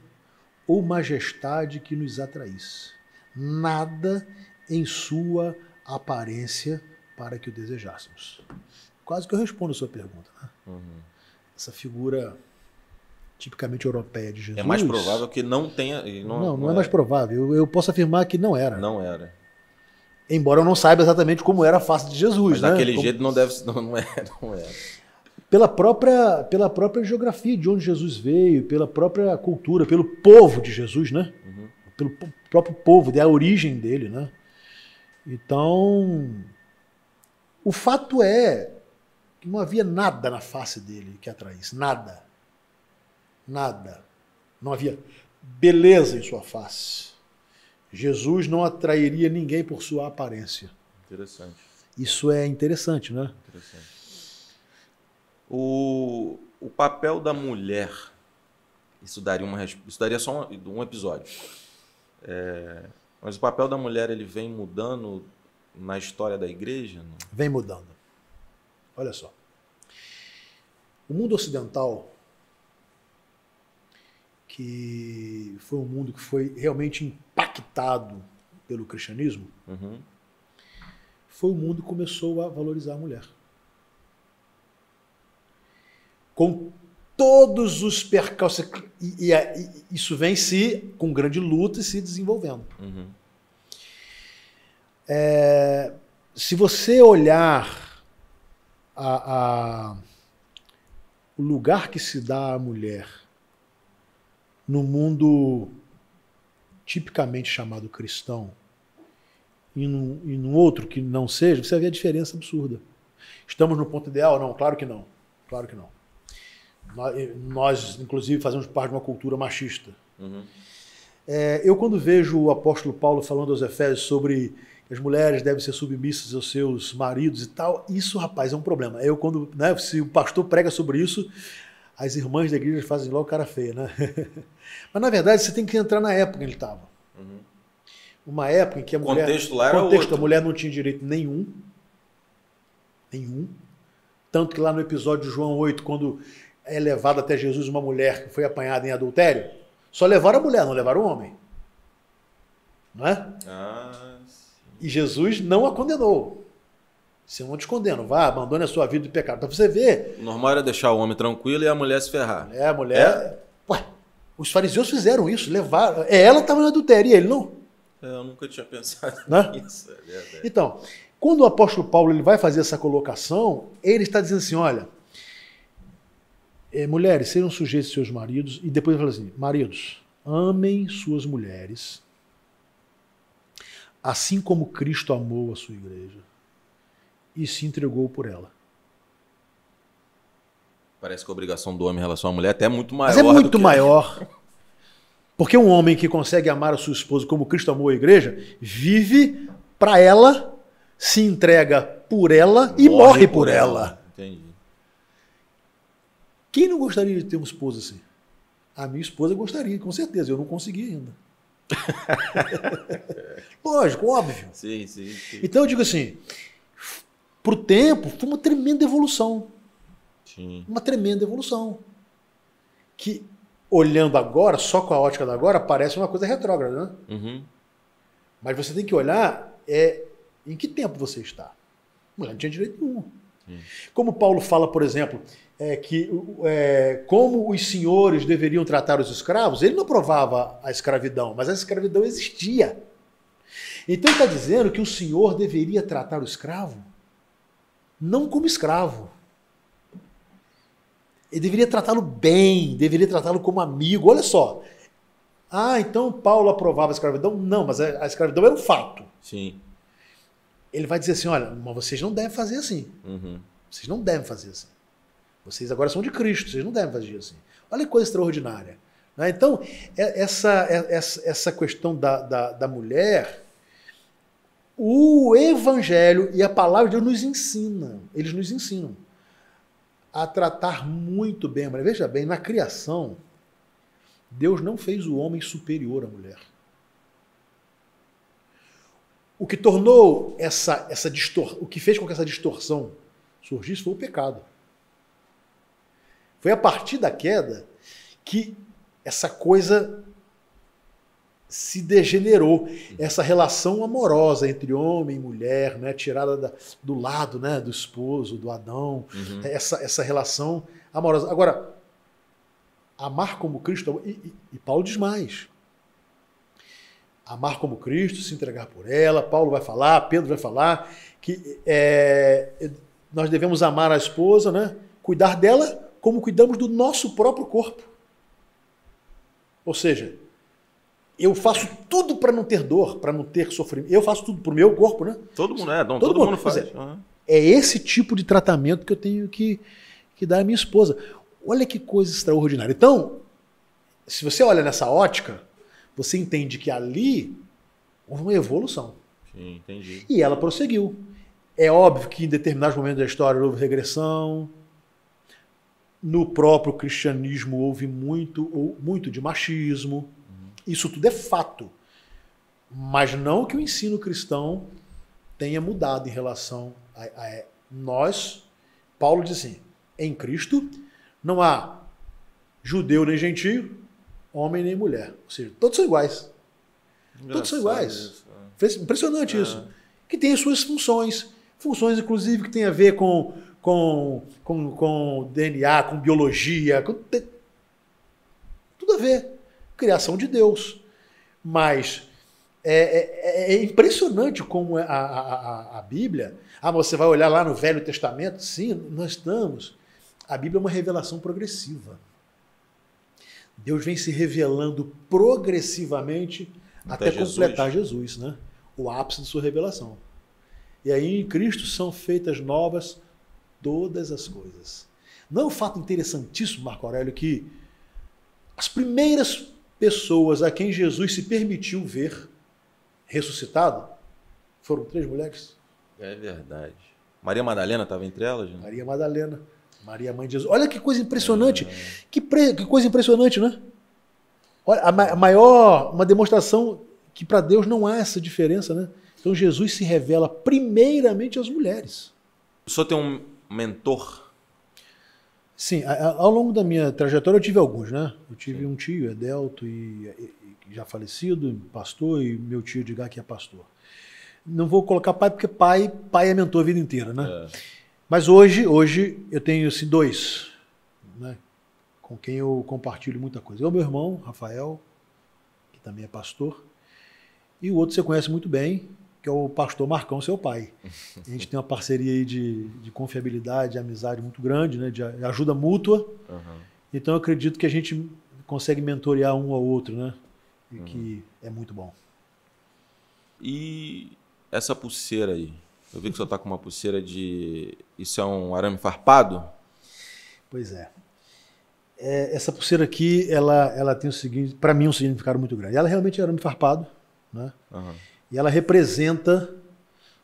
ou majestade que nos atraísse. Nada em sua aparência para que o desejássemos. Quase que eu respondo a sua pergunta. Né? Essa figura tipicamente europeia de Jesus... É mais provável que não tenha... Não é mais provável. Eu posso afirmar que não era. Não era. Embora eu não saiba exatamente como era a face de Jesus. Mas daquele jeito não era. Pela própria geografia de onde Jesus veio, pela própria cultura, pelo povo de Jesus, né? O pelo próprio povo, da origem dele, né? Então, o fato é que não havia nada na face dele que atraísse, nada. Nada. Não havia beleza em sua face. Jesus não atrairia ninguém por sua aparência. Interessante. Isso é interessante, né? Interessante. O papel da mulher, isso daria só um episódio. Mas o papel da mulher, ele vem mudando na história da igreja? Não? Vem mudando. Olha só. O mundo ocidental, que foi um mundo que foi realmente impactado pelo cristianismo, foi o mundo que começou a valorizar a mulher. Com todos os percalços, e isso vem com grande luta e se desenvolvendo. Se você olhar o lugar que se dá à mulher no mundo tipicamente chamado cristão e num outro que não seja, você vai ver a diferença absurda. Estamos no ponto ideal? Não, claro que não. Claro que não. Nós, inclusive, fazemos parte de uma cultura machista. Eu, quando vejo o apóstolo Paulo falando aos Efésios sobre que as mulheres devem ser submissas aos seus maridos e tal, isso, rapaz, é um problema. Se o pastor prega sobre isso, as irmãs da igreja fazem logo cara feia, né? Mas, na verdade, você tem que entrar na época que ele estava. Uma época em que a mulher... A mulher não tinha direito nenhum. Nenhum. Tanto que lá no episódio de João 8, quando é levada até Jesus uma mulher que foi apanhada em adultério, só levaram a mulher, não levaram o homem. Não é? E Jesus não a condenou. Você não te condena, vá, abandone a sua vida de pecado. Para você ver... O normal era deixar o homem tranquilo e a mulher se ferrar. A mulher... Ué, os fariseus fizeram isso, levaram... Ela estava no adultério e ele não. Eu nunca tinha pensado nisso. Então, quando o apóstolo Paulo ele vai fazer essa colocação, ele está dizendo assim, olha, mulheres, sejam sujeitos aos seus maridos, e depois ele fala assim, maridos, amem suas mulheres, assim como Cristo amou a sua igreja e se entregou por ela. Parece que a obrigação do homem em relação à mulher até é muito maior. Mas é muito maior. Porque um homem que consegue amar a sua esposa como Cristo amou a igreja, vive para ela, se entrega por ela e morre por ela. Entendi. Quem não gostaria de ter uma esposa assim? A minha esposa gostaria, com certeza. Eu não consegui ainda. Lógico, óbvio. Sim. Então eu digo assim, pro tempo, foi uma tremenda evolução. Sim. Uma tremenda evolução. Que, olhando agora, só com a ótica da agora, parece uma coisa retrógrada, né? Mas você tem que olhar em que tempo você está. A mulher não tinha direito nenhum. Como Paulo fala, por exemplo, como os senhores deveriam tratar os escravos, ele não aprovava a escravidão, mas a escravidão existia. Então ele está dizendo que o senhor deveria tratar o escravo não como escravo. Ele deveria tratá-lo bem, deveria tratá-lo como amigo. Olha só. Então Paulo aprovava a escravidão? Não, mas a escravidão era um fato. Sim. Ele vai dizer assim, olha, mas vocês não devem fazer assim. Vocês não devem fazer assim. Vocês agora são de Cristo, vocês não devem fazer assim. Olha que coisa extraordinária. Então, essa questão da mulher, o Evangelho e a palavra de Deus nos ensinam. Eles nos ensinam a tratar muito bem a mulher. Veja bem, na criação, Deus não fez o homem superior à mulher. O que tornou o que fez com que essa distorção surgisse foi o pecado. Foi a partir da queda que essa coisa se degenerou. Essa relação amorosa entre homem e mulher, né, tirada do lado, né, do esposo, do Adão, essa relação amorosa. Agora, amar como Cristo, e Paulo diz mais. Amar como Cristo, se entregar por ela, Paulo vai falar, Pedro vai falar, que nós devemos amar a esposa, né, cuidar dela como cuidamos do nosso próprio corpo. Ou seja, Eu faço tudo para não ter dor, para não ter sofrimento. Eu faço tudo pro meu corpo, né? Todo mundo, todo mundo faz. É esse tipo de tratamento que eu tenho que dar à minha esposa. Olha que coisa extraordinária. Então, se você olha nessa ótica, você entende que ali houve uma evolução. Sim, entendi. E ela prosseguiu. É óbvio que em determinados momentos da história houve regressão. No próprio cristianismo houve muito de machismo. Isso tudo é fato. Mas não que o ensino cristão tenha mudado em relação a nós. Paulo diz assim, em Cristo não há judeu nem gentio, homem nem mulher. Ou seja, todos são iguais. Todos são iguais. Impressionante isso. Que tem as suas funções. Funções, inclusive, que tem a ver com DNA, com biologia. Tudo a ver. Criação de Deus. Mas é impressionante como a Bíblia... você vai olhar lá no Velho Testamento? Sim, nós estamos. A Bíblia é uma revelação progressiva. Deus vem se revelando progressivamente até completar Jesus, né? O ápice de sua revelação. E aí em Cristo são feitas novas todas as coisas. Não é um fato interessantíssimo, Marco Aurélio, que as primeiras pessoas a quem Jesus se permitiu ver ressuscitado foram 3 mulheres? É verdade. Maria Madalena estava entre elas? Né? Maria Madalena, Maria Mãe de Jesus. Olha que coisa impressionante. Que coisa impressionante, né? Olha, uma demonstração que para Deus não há essa diferença, né? Então Jesus se revela primeiramente às mulheres. O senhor tem um mentor? Sim, ao longo da minha trajetória eu tive alguns, né? Eu tive um tio, Edelto, já falecido, pastor, e meu tio Edgar, que é pastor. Não vou colocar pai, porque pai é mentor a vida inteira, né? Mas hoje eu tenho assim, 2, né? Com quem eu compartilho muita coisa. É o meu irmão, Rafael, que também é pastor, e o outro você conhece muito bem, que é o pastor Marcão, seu pai. A gente tem uma parceria aí de confiabilidade, de amizade muito grande, né? De ajuda mútua. Então eu acredito que a gente consegue mentorear um ao outro, né? E que é muito bom. E essa pulseira aí? Eu vi que o senhor está com uma pulseira de... Isso é um arame farpado? Pois é. Essa pulseira aqui, ela tem o seguinte, para mim, um significado muito grande. Ela realmente é arame farpado, né? E ela representa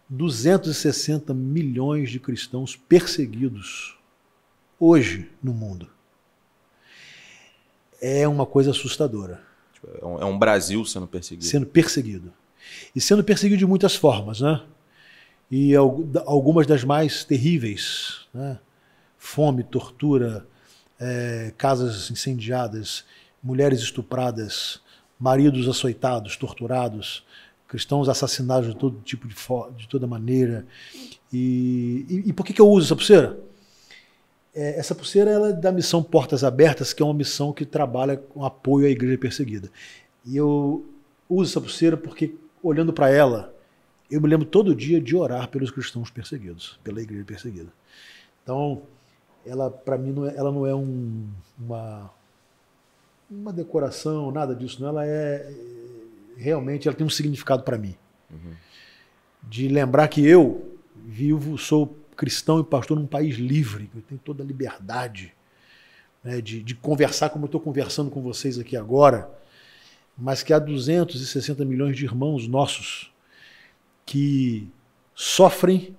260 milhões de cristãos perseguidos hoje no mundo. É uma coisa assustadora. É um Brasil sendo perseguido. Sendo perseguido. E sendo perseguido de muitas formas, né? E algumas das mais terríveis, né? Fome, tortura, casas incendiadas, mulheres estupradas, maridos açoitados, torturados, cristãos assassinados de todo tipo de toda maneira. E por que eu uso essa pulseira? Essa pulseira ela é da missão Portas Abertas, que é uma missão que trabalha com apoio à igreja perseguida. E eu uso essa pulseira porque, olhando para ela, eu me lembro todo dia de orar pelos cristãos perseguidos, pela igreja perseguida. Então, ela, para mim, ela não é uma decoração, nada disso. Não. Ela realmente ela tem um significado para mim. De lembrar que eu sou cristão e pastor num país livre, que eu tenho toda a liberdade, né, de conversar como eu estou conversando com vocês aqui agora, mas que há 260 milhões de irmãos nossos que sofrem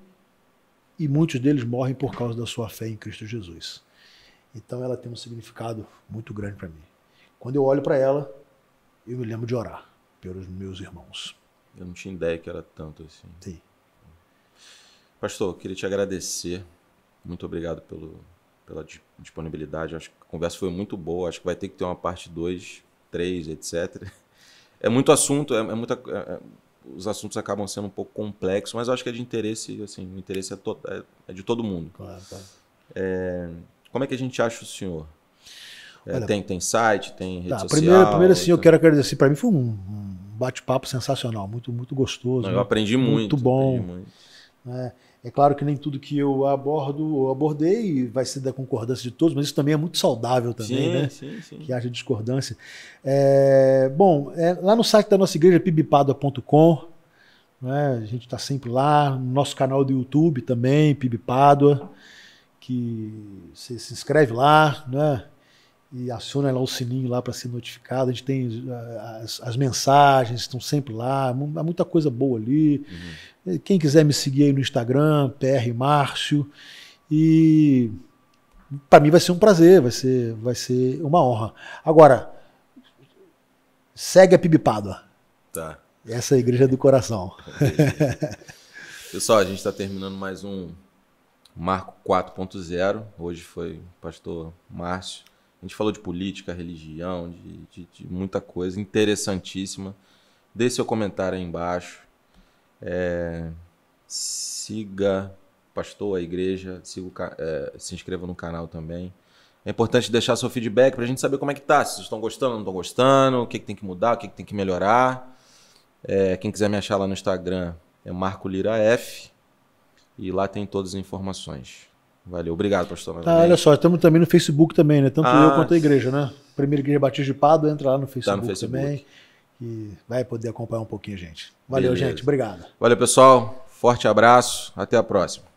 e muitos deles morrem por causa da sua fé em Cristo Jesus. Então ela tem um significado muito grande para mim. Quando eu olho para ela, eu me lembro de orar pelos meus irmãos. Eu não tinha ideia que era tanto assim. Sim. Pastor, eu queria te agradecer. Muito obrigado pela disponibilidade. Acho que a conversa foi muito boa. Acho que vai ter que ter uma parte 2, 3, etc. É muito assunto, os assuntos acabam sendo um pouco complexos, mas eu acho que é de interesse, assim, o interesse é de todo mundo. Claro. Como é que a gente acha o senhor? Olha, tem site, tem rede social? Primeiro assim, eu quero agradecer. Para mim foi um bate-papo sensacional, muito, muito gostoso. Eu aprendi muito. Muito bom. Aprendi muito. né? É claro que nem tudo que eu abordei vai ser da concordância de todos, mas isso também é muito saudável também, Sim, né? sim. Que haja discordância. Bom, lá no site da nossa igreja, pibpadua.com, né? A gente está sempre lá, no nosso canal do YouTube também, PIB Pádua, que você se inscreve lá, né? E aciona lá o sininho lá para ser notificado. A gente tem as mensagens, estão sempre lá, há muita coisa boa ali. Quem quiser me seguir aí no Instagram, PR Márcio, e para mim vai ser um prazer, vai ser uma honra. Agora, segue a PIB Pádua. Tá. Essa é a igreja do coração. Pessoal, a gente está terminando mais um Marco 4.0. Hoje foi o pastor Márcio. A gente falou de política, religião, de muita coisa interessantíssima. Deixe seu comentário aí embaixo. Siga o pastor, a igreja, se inscreva no canal também. É importante deixar seu feedback para a gente saber como é que tá. Se vocês estão gostando, não estão gostando, o que tem que mudar, o que tem que melhorar. Quem quiser me achar lá no Instagram é Marco Lira F. E lá tem todas as informações. Valeu, obrigado, pastor. Olha só, estamos também no Facebook também, né? Tanto eu quanto a igreja, né? Primeira Igreja Batista de Pádua, entra lá no Facebook, também. E vai poder acompanhar um pouquinho a gente. Valeu, gente. Obrigado. Valeu, pessoal. Forte abraço. Até a próxima.